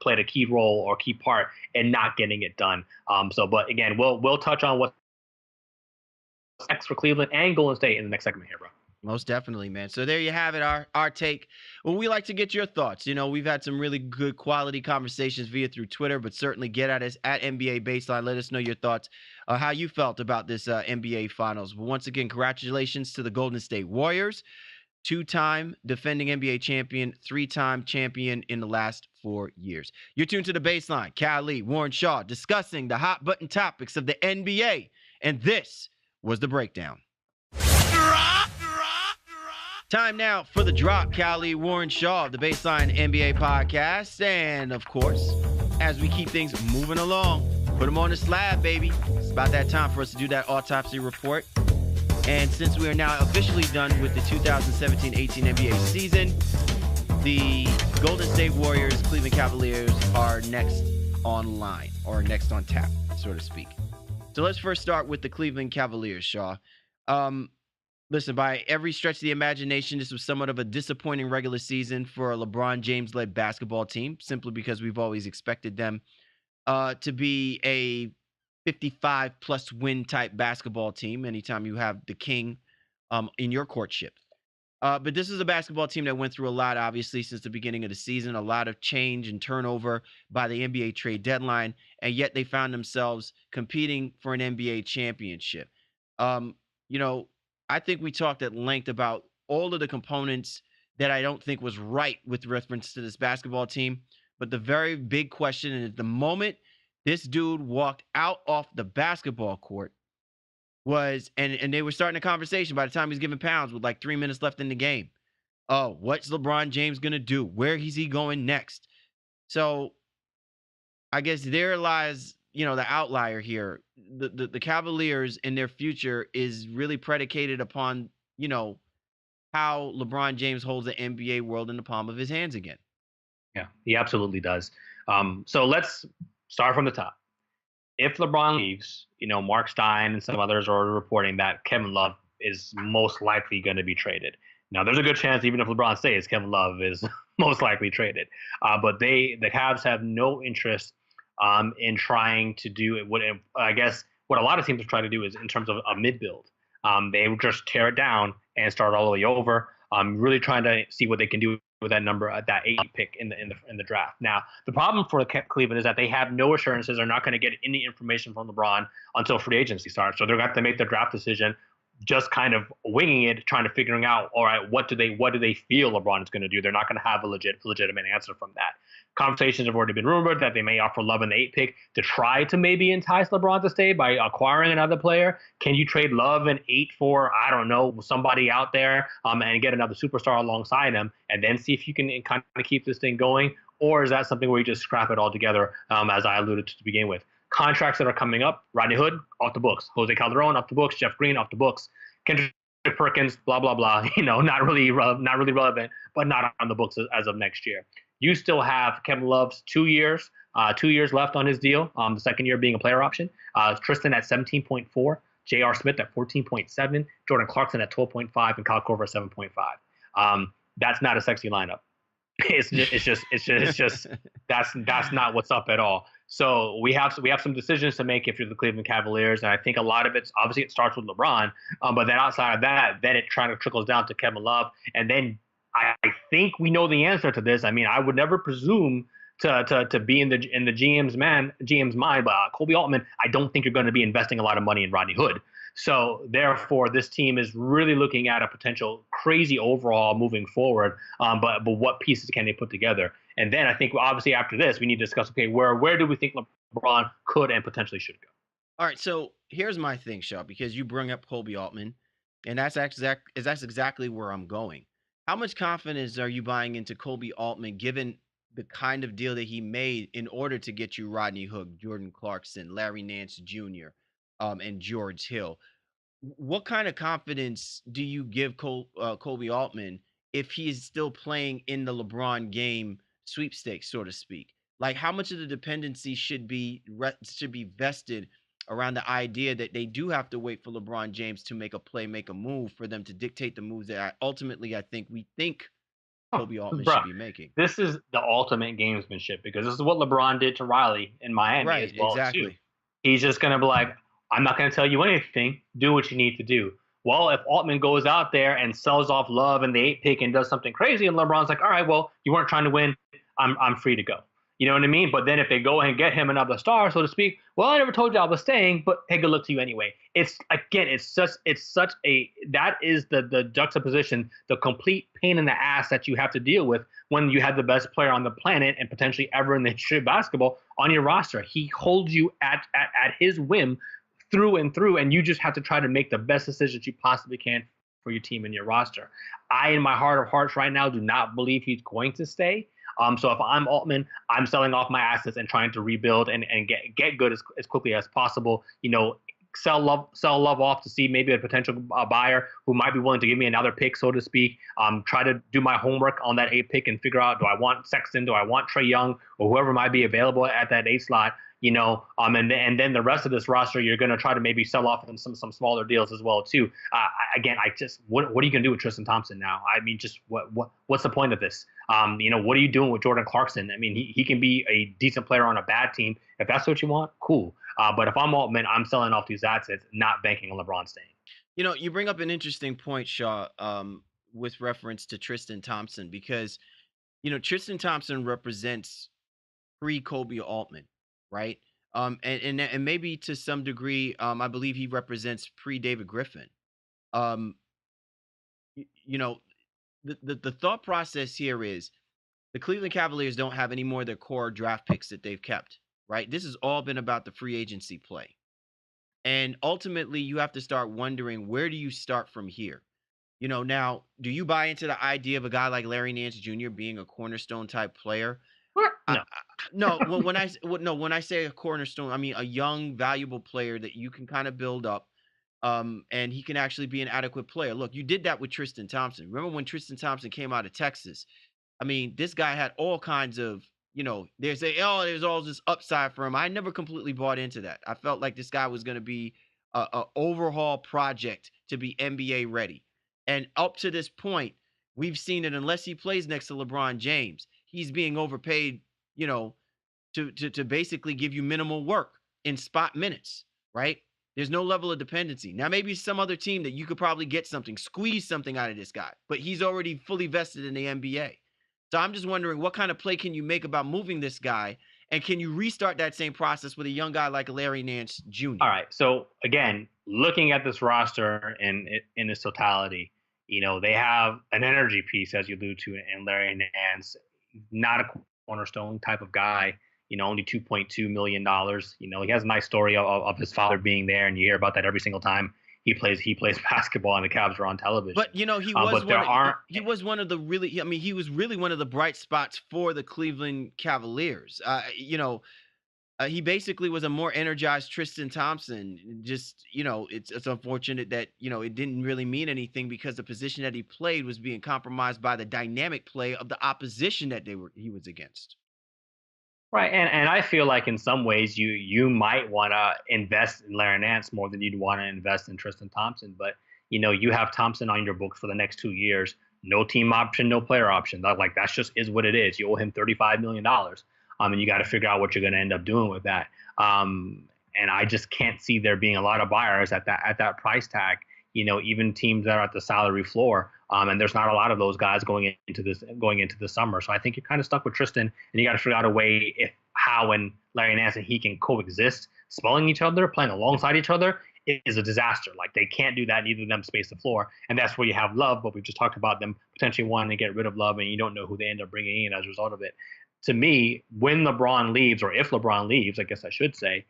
a key role or key part in not getting it done. But again, we'll touch on what's next for Cleveland and Golden State in the next segment here, bro. Most definitely, man. So there you have it, our take. Well, we like to get your thoughts. We've had some really good quality conversations through Twitter, but certainly get at us at NBA Baseline. Let us know your thoughts, how you felt about this NBA Finals. But once again, congratulations to the Golden State Warriors, 2-time defending NBA champion, 3-time champion in the last 4 years. You're tuned to the Baseline. Cal Lee, Warren Shaw, discussing the hot button topics of the NBA. And this was The Breakdown. Time now for the drop. Callie, Warren Shaw of the Baseline NBA podcast. And of course, as we keep things moving along, put them on the slab, baby. It's about that time for us to do that autopsy report. And since we are now officially done with the 2017-18 NBA season, the Golden State Warriors, Cleveland Cavaliers are next on line, or next on tap, so to speak. So let's first start with the Cleveland Cavaliers, Shaw. Listen, by every stretch of the imagination, this was somewhat of a disappointing regular season for a LeBron James led basketball team, simply because we've always expected them to be a 55 plus win type basketball team anytime you have the king in your courtship. But this is a basketball team that went through a lot, obviously, since the beginning of the season, a lot of change and turnover by the NBA trade deadline, and yet they found themselves competing for an NBA championship. Um, you know, I think we talked at length about all of the components that I don't think was right with reference to this basketball team. But the very big question is the moment this dude walked out off the basketball court was and they were starting a conversation by the time he's giving pounds with like 3 minutes left in the game. Oh, what's LeBron James gonna do? Where is he going next? So I guess there lies, the outlier here. The Cavaliers and their future is really predicated upon, how LeBron James holds the NBA world in the palm of his hands again. Yeah, he absolutely does. So let's start from the top. If LeBron leaves, Mark Stein and some others are reporting that Kevin Love is most likely going to be traded. Now, there's a good chance even if LeBron stays, Kevin Love is most likely traded. But the Cavs have no interest in trying to do it. I guess what a lot of teams try to do is in terms of a mid build. They would just tear it down and start all the way over. Really trying to see what they can do with that number, that 8 pick in the draft. Now, the problem for Cleveland is that they have no assurances. They're not going to get any information from LeBron until free agency starts. So they're going to have to make their draft decision just kind of winging it, trying to figuring out, all right, what do they feel LeBron is going to do? They're not going to have a legitimate answer from that. Conversations have already been rumored that they may offer Love an 8 pick to try to maybe entice LeBron to stay by acquiring another player. Can you trade Love an 8 for, I don't know, somebody out there and get another superstar alongside him and then see if you can kind of keep this thing going? Or is that something where you just scrap it all together, as I alluded to begin with? Contracts that are coming up: Rodney Hood, off the books. Jose Calderon, off the books. Jeff Green, off the books. Kendrick Perkins, blah, blah, blah. Not really relevant, but not on the books as of next year. You still have Kevin Love's 2 years, 2 years left on his deal, the second year being a player option. Tristan at 17.4, J.R. Smith at 14.7, Jordan Clarkson at 12.5, and Kyle Korver at 7.5. That's not a sexy lineup. It's just that's not what's up at all. So we have some decisions to make if you're the Cleveland Cavaliers, and I think a lot of it's obviously it starts with LeBron, but then outside of that, then it trying to trickles down to Kevin Love, and then I think we know the answer to this. I mean, I would never presume to be in the GM's mind, but Kobe Altman, I don't think you're going to be investing a lot of money in Rodney Hood. So therefore, this team is really looking at a potential crazy overhaul moving forward. But what pieces can they put together? And then I think obviously after this, we need to discuss, okay, where do we think LeBron could and potentially should go? All right, so here's my thing, Shaw, because you bring up Kobe Altman, and that's exactly where I'm going. How much confidence are you buying into Kobe Altman, given the kind of deal that he made in order to get you Rodney Hood, Jordan Clarkson, Larry Nance Jr., and George Hill? What kind of confidence do you give Kobe Altman if he's still playing in the LeBron game sweepstakes, so to speak? Like, how much of the dependency should be vested around the idea that they do have to wait for LeBron James to make a play, make a move for them to dictate the moves that ultimately I think we think Kobe Altman should be making. This is the ultimate gamesmanship because this is what LeBron did to Riley in Miami as well, exactly. too. He's just going to be like, I'm not going to tell you anything. Do what you need to do. Well, if Altman goes out there and sells off Love and the 8 pick and does something crazy, and LeBron's like, all right, well, you weren't trying to win. I'm free to go. You know what I mean? But then if they go and get him another star, so to speak, well, I never told you I was staying, but hey, good luck to you anyway. That is the juxtaposition, the complete pain in the ass that you have to deal with when you have the best player on the planet and potentially ever in the history of basketball on your roster. He holds you at his whim through and through, and you just have to try to make the best decisions you possibly can for your team and your roster. I, in my heart of hearts right now, do not believe he's going to stay. So if I'm Altman, I'm selling off my assets and trying to rebuild and get good as quickly as possible. Sell Love off to see maybe a potential buyer who might be willing to give me another pick, so to speak. Try to do my homework on that 8 pick and figure out, do I want Sexton, do I want Trae Young, or whoever might be available at that 8 slot. And then the rest of this roster, you're going to try to maybe sell off in some smaller deals as well too. Again, I just what are you going to do with Tristan Thompson now? I mean, just what's the point of this? What are you doing with Jordan Clarkson? I mean, he can be a decent player on a bad team if that's what you want. Cool. But if I'm Altman, I'm selling off these assets, not banking on LeBron staying. You bring up an interesting point, Shaw, with reference to Tristan Thompson, because Tristan Thompson represents pre-Kobe Altman, right? And maybe to some degree, I believe he represents pre-David Griffin. Um, you know, the thought process here is the Cleveland Cavaliers don't have any more of their core draft picks that they've kept, right? This has all been about the free agency play. And ultimately, you have to start wondering, where do you start from here? Now, do you buy into the idea of a guy like Larry Nance Jr. being a cornerstone type player? No. No, when I say a cornerstone, I mean a young, valuable player that you can kind of build up, and he can actually be an adequate player. Look, you did that with Tristan Thompson. Remember when Tristan Thompson came out of Texas? I mean, this guy had all kinds of, there's all this upside for him. I never completely bought into that. I felt like this guy was going to be a overhaul project to be NBA ready. And up to this point, we've seen it, unless he plays next to LeBron James, he's being overpaid, you know, to basically give you minimal work in spot minutes, right? There's no level of dependency. Now, maybe some other team that you could probably get something, squeeze something out of this guy, but he's already fully vested in the NBA. So I'm just wondering, what kind of play can you make about moving this guy? And can you restart that same process with a young guy like Larry Nance Jr.? All right. So again, looking at this roster in its totality, they have an energy piece, as you allude to, in Larry Nance, not a cornerstone type of guy. Only $2.2 million. He has a nice story of his father being there, and you hear about that every single time he plays basketball and the Cavs are on television. But he was one of the really, I mean, he was really one of the bright spots for the Cleveland Cavaliers. He basically was a more energized Tristan Thompson. Just, it's unfortunate that, it didn't really mean anything because the position that he played was being compromised by the dynamic play of the opposition that he was against. Right, and I feel like in some ways you might want to invest in Larry Nance more than you'd want to invest in Tristan Thompson. But you have Thompson on your books for the next 2 years, no team option, no player option. That's just is what it is. You owe him $35 million, and you got to figure out what you're going to end up doing with that. And I just can't see there being a lot of buyers at that price tag. Even teams that are at the salary floor. And there's not a lot of those guys going into the summer. So I think you're kind of stuck with Tristan, and you got to figure out a way how and Larry Nance and he can coexist. Spelling each other, playing alongside each other is a disaster. Like, they can't do that. Neither of them space the floor. And that's where you have Love, but we just talked about them potentially wanting to get rid of Love, and you don't know who they end up bringing in as a result of it. To me, when LeBron leaves, or if LeBron leaves, I guess I should say,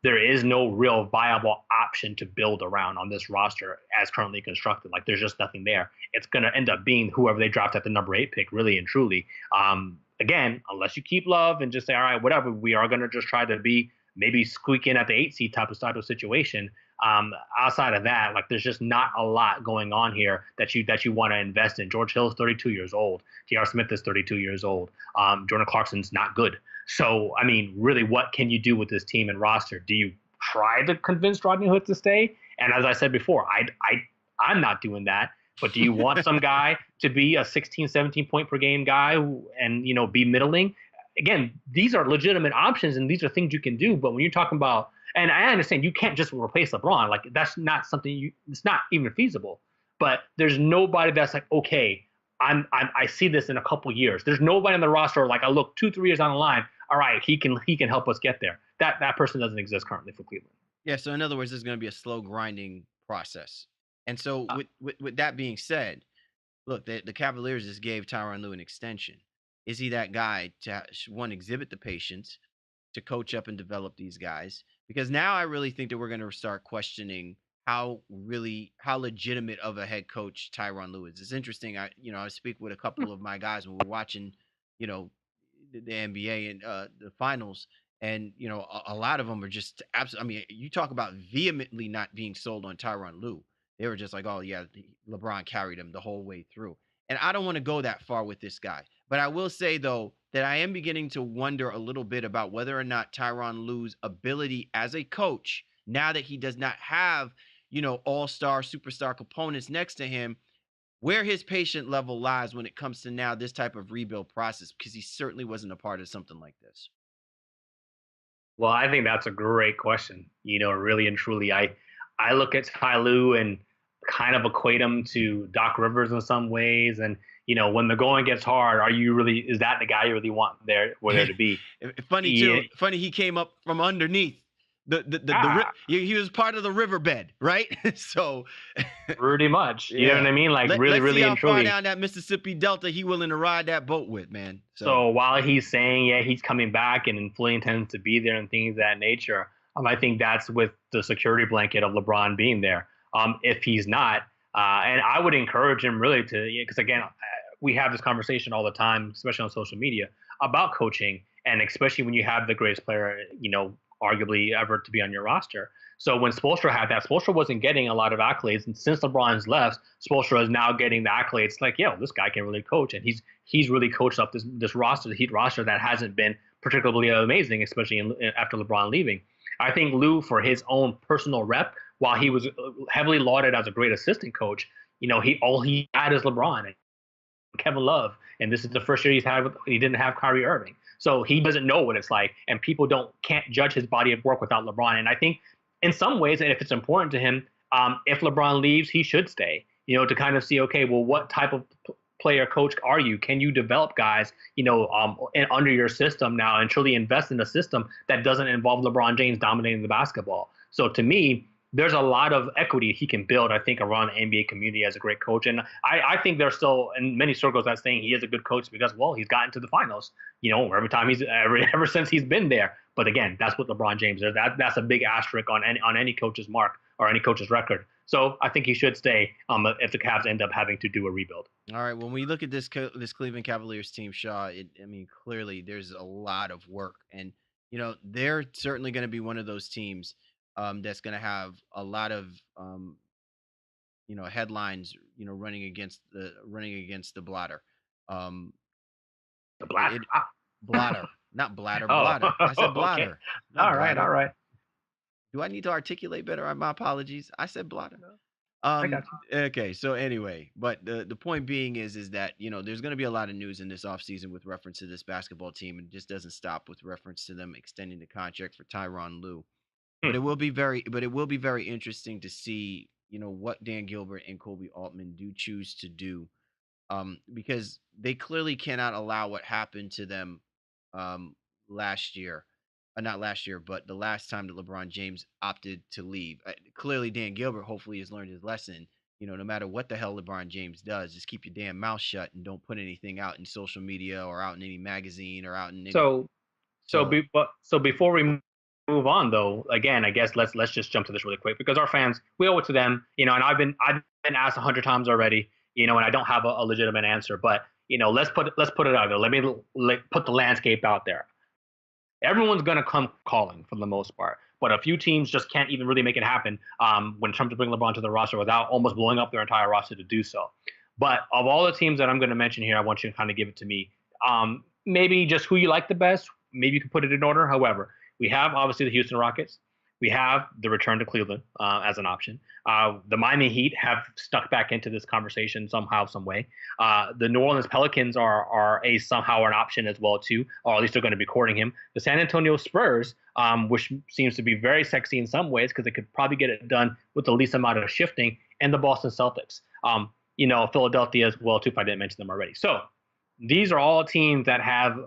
there is no real viable option to build around on this roster as currently constructed. Like, there's just nothing there. It's going to end up being whoever they draft at the number 8 pick, really and truly. Again, unless you keep Love and just say, all right, whatever, we are going to just try to be maybe squeak in at the 8 seed type of situation. Outside of that, like, there's just not a lot going on here that you want to invest in. George Hill is 32 years old. J.R. Smith is 32 years old. Jordan Clarkson's not good. So, I mean, really, what can you do with this team and roster? Do you try to convince Rodney Hood to stay? And as I said before, I'm not doing that. But do you want some guy to be a 16, 17 point per game guy and, be middling? Again, these are legitimate options, and these are things you can do. But when you're talking about, and I understand you can't just replace LeBron. Like, that's not something it's not even feasible. But there's nobody that's like, okay, I see this in a couple years. There's nobody on the roster like, I look 2-3 years down the line. All right, he can help us get there. That person doesn't exist currently for Cleveland. Yeah. So in other words, there's going to be a slow grinding process. And so with that being said, look, the Cavaliers just gave Tyronn Lue an extension. Is he that guy to, one, exhibit the patience to coach up and develop these guys? Because now I really think that we're going to start questioning how legitimate of a head coach Tyronn Lue is. It's interesting. I speak with a couple of my guys when we're watching, the NBA and the finals, and a lot of them are just absolutely. I mean, you talk about vehemently not being sold on Tyronn Lue. They were just like, oh yeah, LeBron carried him the whole way through. And I don't want to go that far with this guy, But I will say though that I am beginning to wonder a little bit about whether or not Tyronn Lue's ability as a coach, now that he does not have, all-star, superstar components next to him, where his patient level lies when it comes to now this type of rebuild process, because he certainly wasn't a part of something like this. Well, I think that's a great question. Really and truly, I look at Ty Lue and kind of equate him to Doc Rivers in some ways. And when the going gets hard, is that the guy you really want there to be? Funny Yeah, too. Funny he came up from underneath ah, he was part of the riverbed, right? So pretty much. You know yeah. what I mean? Like Let's see really how and far truly. down that Mississippi Delta he willing to ride that boat with, man. So So while he's saying, yeah, he's coming back and fully intends to be there and things of that nature, I think that's with the security blanket of LeBron being there. If he's not, and I would encourage him really to, because again, we have this conversation all the time, especially on social media, about coaching, and especially when you have the greatest player, arguably ever to be on your roster. So when Spoelstra had that, Spoelstra wasn't getting a lot of accolades, and since LeBron's left, Spoelstra is now getting the accolades. Like, yo, this guy can really coach, and he's really coached up this roster, the Heat roster that hasn't been particularly amazing, especially after LeBron leaving. I think Lou, for his own personal rep, while he was heavily lauded as a great assistant coach, all he had is LeBron and Kevin Love, and this is the first year he didn't have Kyrie Irving, so he doesn't know what it's like, and people can't judge his body of work without LeBron. And I think in some ways, and if it's important to him, if LeBron leaves, he should stay. To kind of see, okay, well, what type of player coach are you? Can you develop guys, under your system now and truly invest in a system that doesn't involve LeBron James dominating the basketball? So to me, there's a lot of equity he can build, I think, around the NBA community as a great coach. And I think there's still in many circles that saying he is a good coach because, well, he's gotten to the finals, every time ever since he's been there. But again, that's what LeBron James is. That's a big asterisk on any coach's mark or any coach's record. So I think he should stay if the Cavs end up having to do a rebuild. all right, when we look at this Cleveland Cavaliers team, Shaw, clearly there's a lot of work, and they're certainly going to be one of those teams that's going to have a lot of headlines, running against the blotter. Um, The black. blotter, not bladder, Oh, blotter. I said okay. blotter, not All right. bladder. All right. Do I need to articulate better? My apologies. I said blotter. I got you. Okay. So anyway, but the point being is that there's going to be a lot of news in this offseason with reference to this basketball team, and it just doesn't stop with reference to them extending the contract for Tyronn Lue. But Hmm. it will be very interesting to see what Dan Gilbert and Kobe Altman do choose to do, because they clearly cannot allow what happened to them um, last year. Not last year, but the last time that LeBron James opted to leave. Clearly, Dan Gilbert hopefully has learned his lesson. No matter what the hell LeBron James does, just keep your damn mouth shut and don't put anything out in social media or out in any magazine or out in any. So So so before we move on, though, again, I guess let's just jump to this really quick because our fans, we owe it to them, and I've been asked 100 times already, and I don't have a legitimate answer, but let's put it out there. Let me put the landscape out there. Everyone's gonna come calling for the most part, but a few teams just can't even really make it happen when it comes to bring LeBron to the roster without almost blowing up their entire roster to do so. But of all the teams that I'm going to mention here, I want you to kind of give it to me. Maybe just who you like the best. Maybe you can put it in order. However, we have obviously the Houston Rockets. We have the return to Cleveland as an option. The Miami Heat have stuck back into this conversation somehow, some way. The New Orleans Pelicans are somehow an option as well too, or at least they're going to be courting him. The San Antonio Spurs, which seems to be very sexy in some ways because they could probably get it done with the least amount of shifting, and the Boston Celtics. Philadelphia as well too, if I didn't mention them already. So these are all teams that have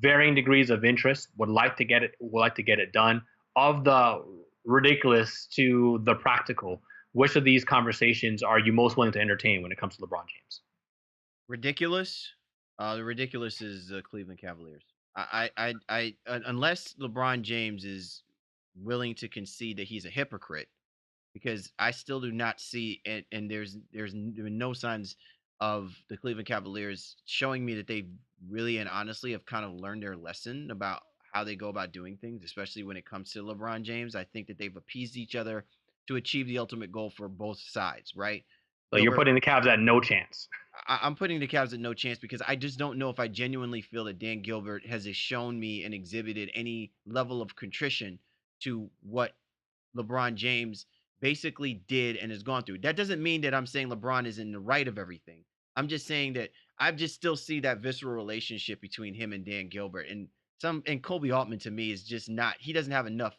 varying degrees of interest, would like to get it done. Of the ridiculous to the practical, which of these conversations are you most willing to entertain when it comes to LeBron James? ridiculous. The ridiculous is the Cleveland Cavaliers. Unless LeBron James is willing to concede that he's a hypocrite, because I still do not see, and there's been no signs of the Cleveland Cavaliers showing me that they really and honestly have kind of learned their lesson about how they go about doing things, especially when it comes to LeBron James. I think that they've appeased each other to achieve the ultimate goal for both sides, right? So you're Gilbert. putting the Cavs at no chance. I'm putting the Cavs at no chance because I just don't know if I genuinely feel that Dan Gilbert has shown me and exhibited any level of contrition to what LeBron James basically did and has gone through. That doesn't mean that I'm saying LeBron is in the right of everything. I'm just saying that I just still see that visceral relationship between him and Dan Gilbert. And Kobe Altman to me is just not, he doesn't have enough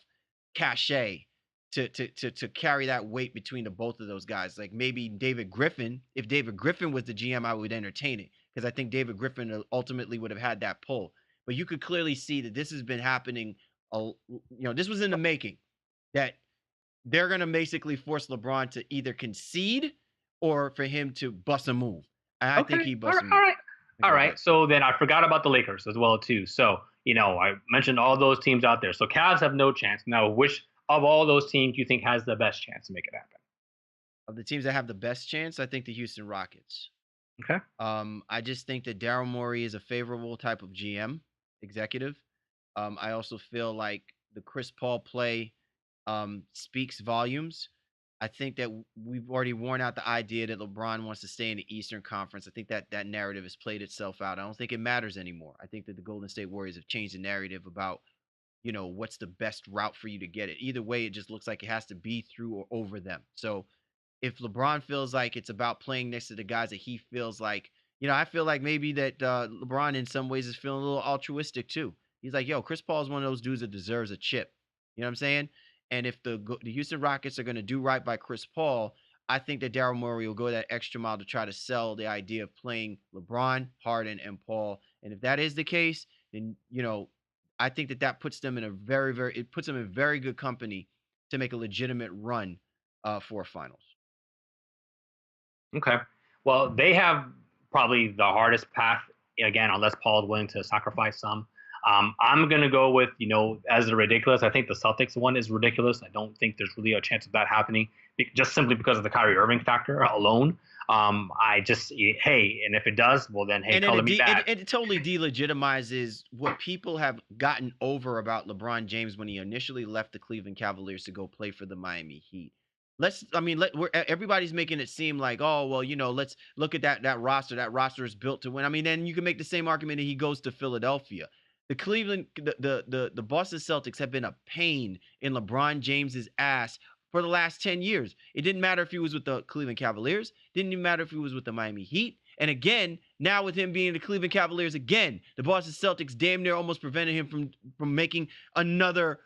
cachet to carry that weight between the both of those guys. Like maybe David Griffin, if David Griffin was the GM, I would entertain it because I think David Griffin ultimately would have had that pull. But you could clearly see that this has been happening. This was in the making. That they're going to basically force LeBron to either concede or for him to bust a move. And I think he busts a move. All right. So then I forgot about the Lakers as well too. So I mentioned all those teams out there. So Cavs have no chance. Now, which of all those teams do you think has the best chance to make it happen? Of the teams that have the best chance, I think the Houston Rockets. Okay. I just think that Daryl Morey is a favorable type of GM executive. I also feel like the Chris Paul play speaks volumes. I think that we've already worn out the idea that LeBron wants to stay in the Eastern Conference. I think that narrative has played itself out. I don't think it matters anymore. I think that the Golden State Warriors have changed the narrative about, what's the best route for you to get it. Either way, it just looks like it has to be through or over them. So if LeBron feels like it's about playing next to the guys that he feels like, I feel like maybe that LeBron in some ways is feeling a little altruistic too. He's like, yo, Chris Paul is one of those dudes that deserves a chip. You know what I'm saying? And if the Houston Rockets are going to do right by Chris Paul, I think that Daryl Morey will go that extra mile to try to sell the idea of playing LeBron, Harden, and Paul. And if that is the case, then I think that puts them in a it puts them in very good company to make a legitimate run for finals. Okay. Well, they have probably the hardest path again, unless Paul is willing to sacrifice some. I'm gonna go with as the ridiculous. I think the Celtics one is ridiculous. I don't think there's really a chance of that happening, just simply because of the Kyrie Irving factor alone. And if it does, well then color me bad. It totally delegitimizes what people have gotten over about LeBron James when he initially left the Cleveland Cavaliers to go play for the Miami Heat. Everybody's making it seem like, oh well, let's look at that roster. That roster is built to win. I mean, then you can make the same argument that he goes to Philadelphia. The Boston Celtics have been a pain in LeBron James's ass for the last 10 years. It didn't matter if he was with the Cleveland Cavaliers. Didn't even matter if he was with the Miami Heat. And again, now with him being the Cleveland Cavaliers again, the Boston Celtics damn near almost prevented him from making another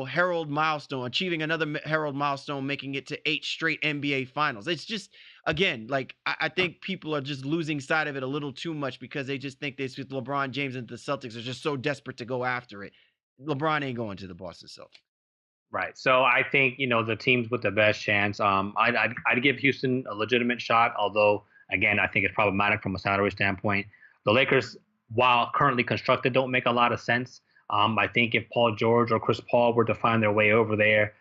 herald milestone, achieving another herald milestone, making it to 8 straight NBA finals. It's just, again, like I think people are just losing sight of it a little too much because they just think this with LeBron James and the Celtics are just so desperate to go after it. LeBron ain't going to the Boston Celtics. Right. So I think, the teams with the best chance, I'd give Houston a legitimate shot, although, again, I think it's problematic from a salary standpoint. The Lakers, while currently constructed, don't make a lot of sense. I think if Paul George or Chris Paul were to find their way over there,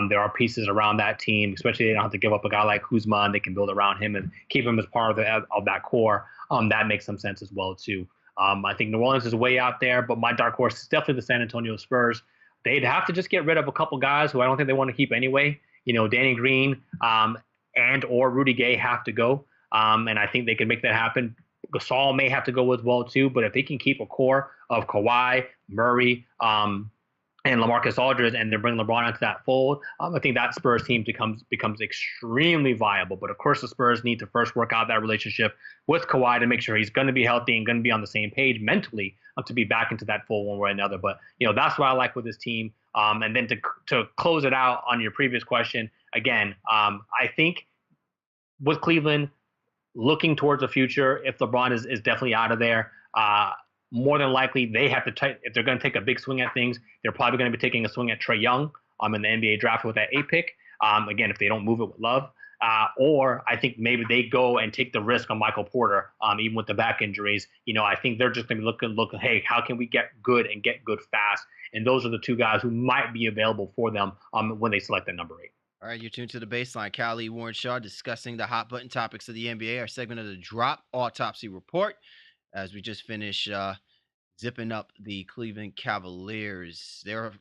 there are pieces around that team, especially they don't have to give up a guy like Kuzma, and they can build around him and keep him as part of that core. That makes some sense as well, too. I think New Orleans is way out there, but my dark horse is definitely the San Antonio Spurs. They'd have to just get rid of a couple guys who I don't think they want to keep anyway. Danny Green and or Rudy Gay have to go, and I think they can make that happen. Gasol may have to go as well too, but if they can keep a core of Kawhi, Murray, and LaMarcus Aldridge, and they bring LeBron into that fold, I think that Spurs team becomes extremely viable. But of course, the Spurs need to first work out that relationship with Kawhi to make sure he's going to be healthy and going to be on the same page mentally to be back into that fold one way or another. But that's what I like with this team. And then to close it out on your previous question, again, I think with Cleveland looking towards the future, if LeBron is definitely out of there, more than likely they have to if they're going to take a big swing at things, they're probably going to be taking a swing at Trae Young in the NBA draft with that 8 pick. Again, if they don't move it with love. Or I think maybe they go and take the risk on Michael Porter, even with the back injuries. I think they're just going to be looking, hey, how can we get good and get good fast? And those are the two guys who might be available for them when they select the number 8. All right, you're tuned to The Baseline. Callie Warren Shaw discussing the hot button topics of the NBA, our segment of the Drop Autopsy Report, as we just finished zipping up the Cleveland Cavaliers. They're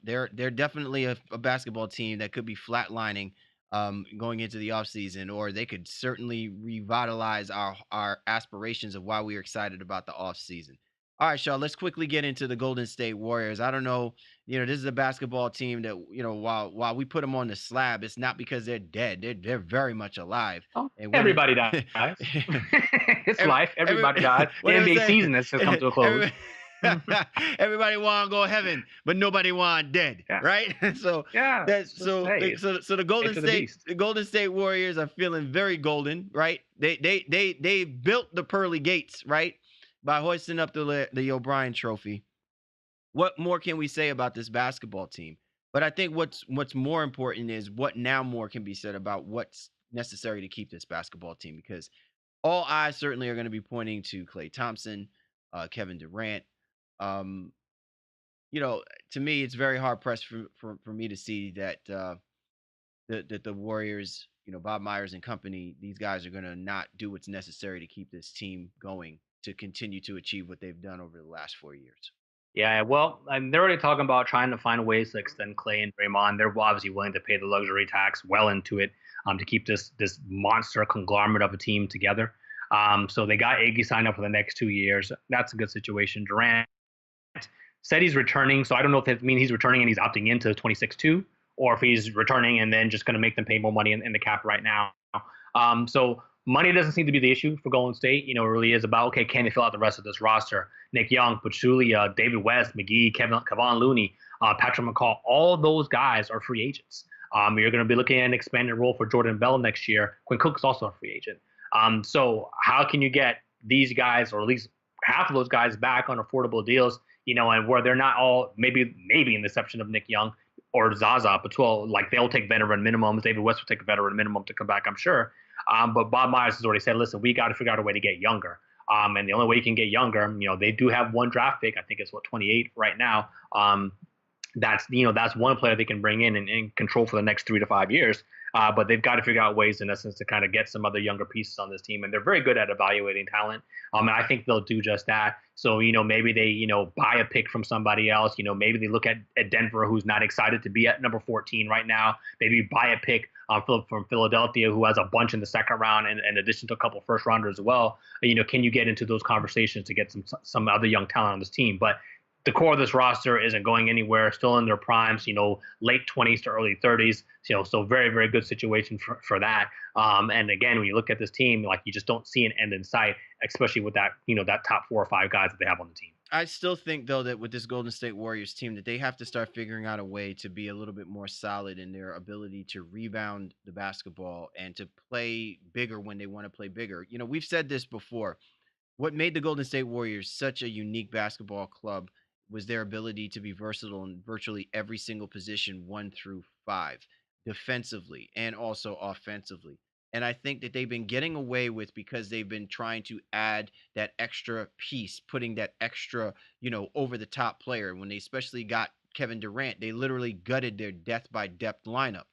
definitely a basketball team that could be flatlining going into the offseason, or they could certainly revitalize our aspirations of why we are excited about the offseason. All right, Shaw, let's quickly get into the Golden State Warriors. I don't know, this is a basketball team that, while we put them on the slab, it's not because they're dead. They're very much alive. Oh, And everybody dies. It's life. Everybody dies. The NBA season has just come to a close. Everybody want to go heaven, but nobody want dead, right? So yeah, so the Golden State Warriors are feeling very golden, right? They built the pearly gates, right, by hoisting up the O'Brien Trophy. What more can we say about this basketball team? But I think what's more important is what now more can be said about what's necessary to keep this basketball team, because all eyes certainly are going to be pointing to Klay Thompson, Kevin Durant. Um, to me, it's very hard pressed for me to see that the Warriors, Bob Myers and company, these guys are going to not do what's necessary to keep this team going to continue to achieve what they've done over the last 4 years. Yeah, well, they're already talking about trying to find ways to extend Klay and Draymond. They're obviously willing to pay the luxury tax well into it to keep this monster conglomerate of a team together. So they got Iggy signed up for the next 2 years. That's a good situation. Durant said he's returning, so I don't know if that means he's returning and he's opting into 26-2, or if he's returning and then just going to make them pay more money in the cap right now. So money doesn't seem to be the issue for Golden State. It really is about, okay, can they fill out the rest of this roster? Nick Young, Pachulia, David West, McGee, Kevon Looney, Patrick McCall, all those guys are free agents. You're going to be looking at an expanded role for Jordan Bell next year. Quinn Cook's also a free agent. So how can you get these guys, or at least half of those guys, back on affordable deals, and where they're not all, maybe in the exception of Nick Young or Zaza Pachulia, like they'll take veteran minimums. David West will take a veteran minimum to come back, I'm sure. But Bob Myers has already said, listen, we got to figure out a way to get younger. And the only way you can get younger, they do have one draft pick. I think it's 28 right now. That's one player they can bring in and control for the next 3 to 5 years. But they've got to figure out ways, in essence, to kind of get some other younger pieces on this team. And they're very good at evaluating talent. And I think they'll do just that. So, maybe they, buy a pick from somebody else. Maybe they look at Denver, who's not excited to be at number 14 right now. Maybe buy a pick from Philadelphia, who has a bunch in the second round, and in addition to a couple first rounders as well. Can you get into those conversations to get some other young talent on this team? But the core of this roster isn't going anywhere, still in their primes, late 20s to early 30s. So very, very good situation for that. And again, when you look at this team, like, you just don't see an end in sight, especially with that, that top 4 or 5 guys that they have on the team. I still think, though, that with this Golden State Warriors team, that they have to start figuring out a way to be a little bit more solid in their ability to rebound the basketball and to play bigger when they want to play bigger. We've said this before. What made the Golden State Warriors such a unique basketball club was their ability to be versatile in virtually every single position, 1 through 5, defensively and also offensively. And I think that they've been getting away with, because they've been trying to add that extra piece, putting that extra, over the top player. When they especially got Kevin Durant, they literally gutted their death by depth lineup.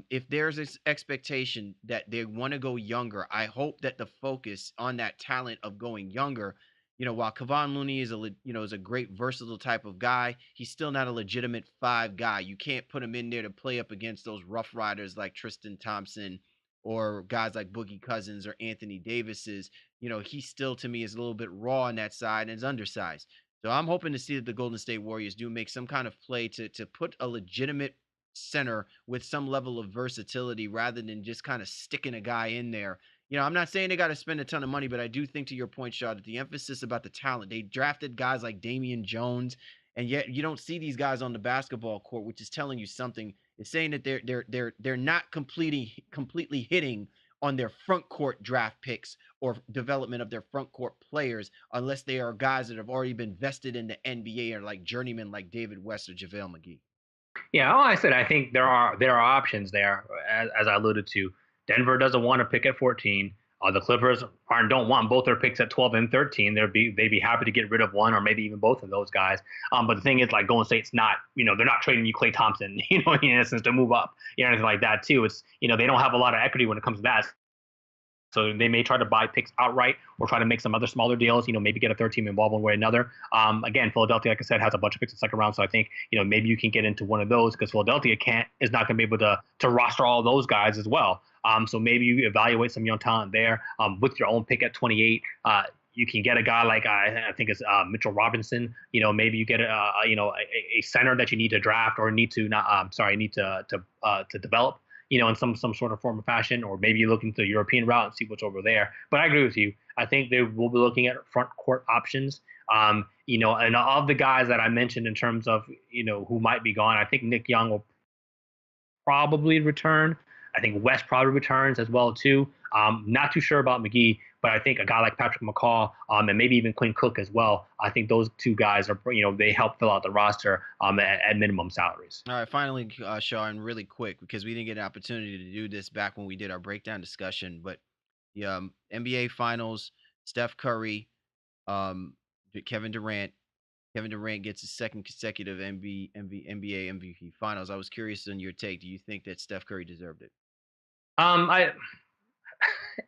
If there's this expectation that they want to go younger, I hope that the focus on that talent of going younger, while Kevon Looney is a great versatile type of guy, he's still not a legitimate 5 guy. You can't put him in there to play up against those rough riders like Tristan Thompson or guys like Boogie Cousins or Anthony Davis's. He still, to me, is a little bit raw on that side and is undersized. So I'm hoping to see that the Golden State Warriors do make some kind of play to put a legitimate center with some level of versatility, rather than just kind of sticking a guy in there. I'm not saying they got to spend a ton of money, but I do think, to your point, Shaw, that the emphasis about the talent, they drafted guys like Damian Jones, and yet you don't see these guys on the basketball court, which is telling you something. It's saying that they're not completely hitting on their front court draft picks or development of their front court players, unless they are guys that have already been vested in the NBA or like journeymen like David West or JaVale McGee. Yeah, well, I said I think there are options there, as I alluded to. Denver doesn't want to pick at 14. The Clippers don't want both their picks at 12 and 13. They'd be happy to get rid of one or maybe even both of those guys. But the thing is, like, Golden State's not, they're not trading you Klay Thompson, in essence, to move up, anything like that too. It's, they don't have a lot of equity when it comes to that. So they may try to buy picks outright or try to make some other smaller deals, maybe get a third team involved one way or another. Again, Philadelphia, like I said, has a bunch of picks in the second round. So I think, maybe you can get into one of those because Philadelphia is not going to be able to roster all those guys as well. So maybe you evaluate some young talent there with your own pick at 28. You can get a guy like I think it's Mitchell Robinson. Maybe you get a center that you need to draft or need to develop. In some sort of form or fashion, or maybe you look into the European route and see what's over there. But I agree with you. I think they will be looking at front court options. And of the guys that I mentioned in terms of who might be gone, I think Nick Young will probably return. I think West probably returns as well too. Not too sure about McGee, but I think a guy like Patrick McCaw and maybe even Quinn Cook as well. I think those two guys are, they help fill out the roster at minimum salaries. All right, finally, Shaw, and really quick because we didn't get an opportunity to do this back when we did our breakdown discussion, but the NBA Finals, Steph Curry, Kevin Durant. Kevin Durant gets his second consecutive NBA MVP Finals. I was curious on your take. Do you think that Steph Curry deserved it?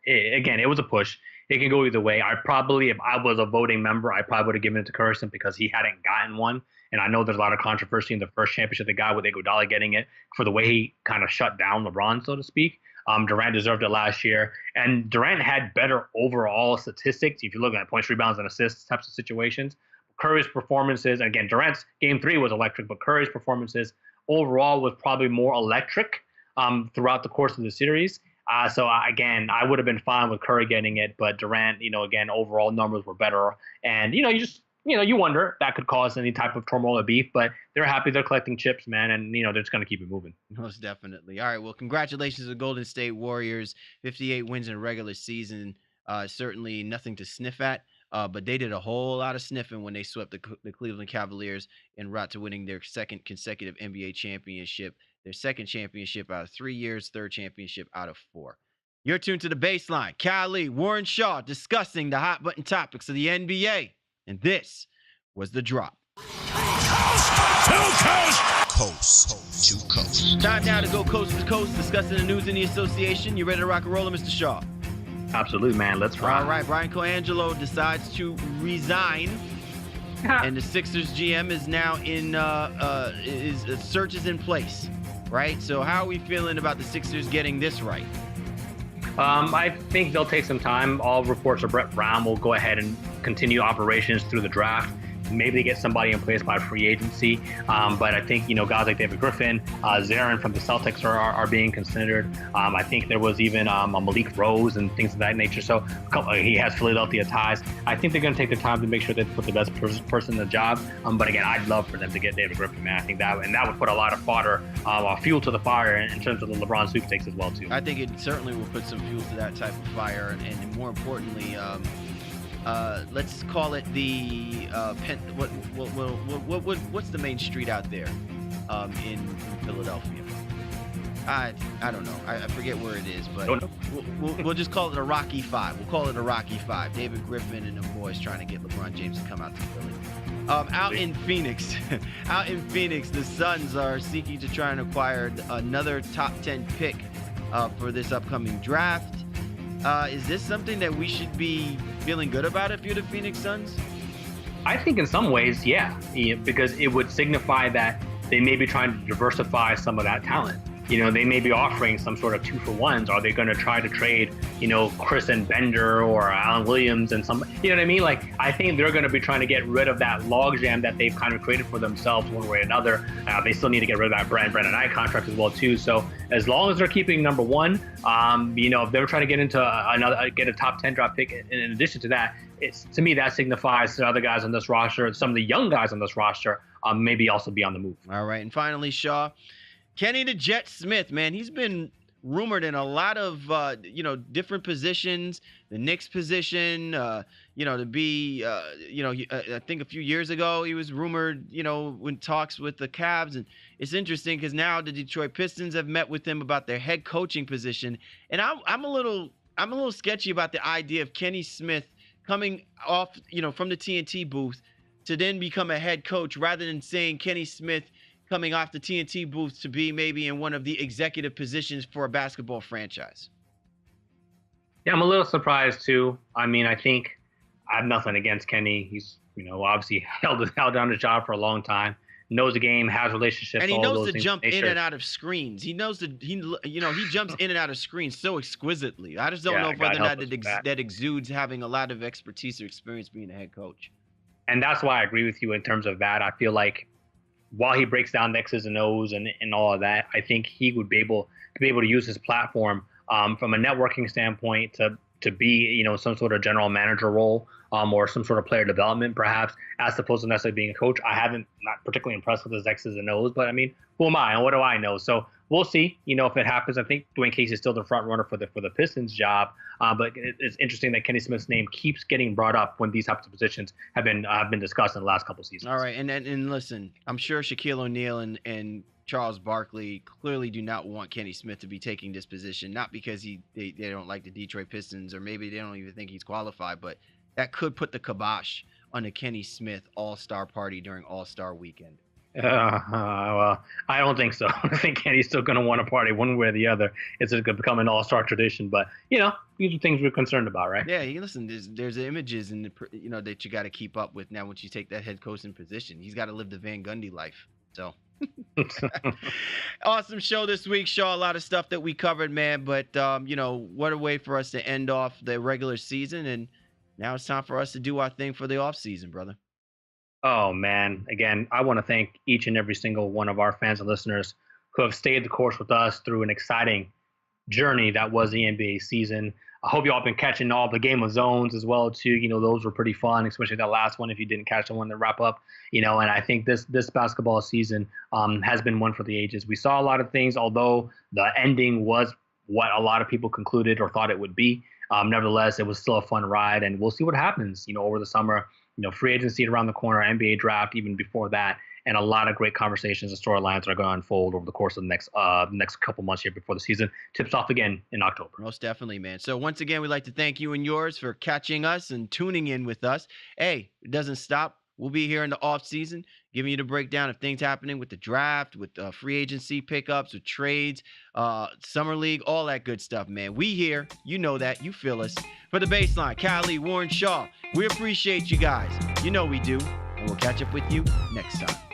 Again, it was a push. It can go either way. If I was a voting member, I probably would have given it to Curry because he hadn't gotten one. And I know there's a lot of controversy in the first championship, the guy with Iguodala getting it for the way he kind of shut down LeBron, so to speak. Durant deserved it last year. And Durant had better overall statistics. If you look at points, rebounds, and assists types of situations. Curry's performances, again, Durant's game 3 was electric, but Curry's performances overall was probably more electric throughout the course of the series. So again, I would have been fine with Curry getting it, but Durant, again, overall numbers were better. And, you wonder if that could cause any type of turmoil or beef, but they're happy they're collecting chips, man. And, they're just going to keep it moving. Most definitely. All right. Well, congratulations to the Golden State Warriors. 58 wins in a regular season. Certainly nothing to sniff at. But they did a whole lot of sniffing when they swept the Cleveland Cavaliers en route to winning their second consecutive NBA championship, their second championship out of 3 years, third championship out of 4. You're tuned to The Baseline. Kylie, Warren Shaw discussing the hot button topics of the NBA. And this was The Drop. Coast to coast. Time now to go coast to coast, discussing the news in the association. You ready to rock and roll, Mr. Shaw? Absolutely, man. Let's ride. All right, Brian Colangelo decides to resign, and the Sixers GM is now search is in place, right? So how are we feeling about the Sixers getting this right? I think they'll take some time. All reports are Brett Brown will go ahead and continue operations through the draft. Maybe they get somebody in place by free agency. But I think, guys like David Griffin, Zarin from the Celtics are being considered. I think there was even a Malik Rose and things of that nature. So he has Philadelphia ties. I think they're going to take the time to make sure they put the best person in the job. But again, I'd love for them to get David Griffin, man. I think that would put a lot of fodder, fuel to the fire in terms of the LeBron sweepstakes as well, too. I think it certainly will put some fuel to that type of fire. And more importantly, let's call it the what's the main street out there in Philadelphia? I don't know. I forget where it is, but we'll just call it a Rocky 5. We'll call it a Rocky 5. David Griffin and the boys trying to get LeBron James to come out to Philly. Out in Phoenix, the Suns are seeking to try and acquire another top 10 pick for this upcoming draft. Is this something that we should be feeling good about if you're the Phoenix Suns? I think in some ways, yeah, because it would signify that they may be trying to diversify some of that talent. They may be offering some sort of 2-for-1s. Are they going to try to trade, Chris and Bender or Alan Williams and some, you know what I mean? Like, I think they're going to be trying to get rid of that logjam that they've kind of created for themselves one way or another. They still need to get rid of that Brandon Knight contract as well, too. So as long as they're keeping number one, if they're trying to get into get a top 10 draft pick, in addition to that, to me, that signifies to other guys on this roster, some of the young guys on this roster, maybe also be on the move. All right. And finally, Shaw, Kenny the Jet Smith, man, he's been rumored in a lot of, different positions. The Knicks position, to be, I think a few years ago he was rumored, when talks with the Cavs. And it's interesting because now the Detroit Pistons have met with him about their head coaching position. And I'm a little sketchy about the idea of Kenny Smith coming off, from the TNT booth to then become a head coach rather than saying Kenny Smith coming off the TNT booth to be maybe in one of the executive positions for a basketball franchise. Yeah, I'm a little surprised too. I mean, I think I have nothing against Kenny. He's, obviously held down his job for a long time, knows the game, has relationships, And he all knows those to things. jump Make in sure- and out of screens. He knows he jumps in and out of screens so exquisitely. I just don't Yeah, know God whether or not help us with that. that exudes having a lot of expertise or experience being a head coach. And that's why I agree with you in terms of that. I feel like while he breaks down the X's and O's and all of that, I think he would be able to use his platform from a networking standpoint to be some sort of general manager role or some sort of player development perhaps, as opposed to necessarily being a coach. I haven't not particularly impressed with his X's and O's, but I mean, who am I and what do I know? So we'll see. If it happens. I think Dwayne Casey is still the front runner for the Pistons job, but it's interesting that Kenny Smith's name keeps getting brought up when these types of positions have been discussed in the last couple seasons. All right, and listen, I'm sure Shaquille O'Neal and Charles Barkley clearly do not want Kenny Smith to be taking this position, not because they don't like the Detroit Pistons or maybe they don't even think he's qualified, but that could put the kibosh on the Kenny Smith All-Star party during All-Star weekend. Well, I don't think so. I think Kenny's still going to want to party one way or the other. It's going to become an all-star tradition. But these are things we're concerned about, right? Yeah, listen. There's images in the that you got to keep up with now. Once you take that head coaching position, he's got to live the Van Gundy life. So awesome show this week, Shaw. A lot of stuff that we covered, man. But what a way for us to end off the regular season, and now it's time for us to do our thing for the off season, brother. Oh, man. Again, I want to thank each and every single one of our fans and listeners who have stayed the course with us through an exciting journey that was the NBA season. I hope you all been catching all the Game of Zones as well, too. Those were pretty fun, especially that last one if you didn't catch the one to wrap up. And I think this basketball season has been one for the ages. We saw a lot of things, although the ending was what a lot of people concluded or thought it would be. Nevertheless, it was still a fun ride, and we'll see what happens, over the summer. Free agency around the corner, NBA draft even before that, and a lot of great conversations and storylines are going to unfold over the course of the next couple months here before the season tips off again in October. Most definitely, man. So once again, we'd like to thank you and yours for catching us and tuning in with us. Hey, it doesn't stop. We'll be here in the off season, giving you the breakdown of things happening with the draft, with free agency pickups, with trades, summer league, all that good stuff, man. We here, you know that, you feel us. For the Baseline, Cali, Warren Shaw, we appreciate you guys. You know we do, and we'll catch up with you next time.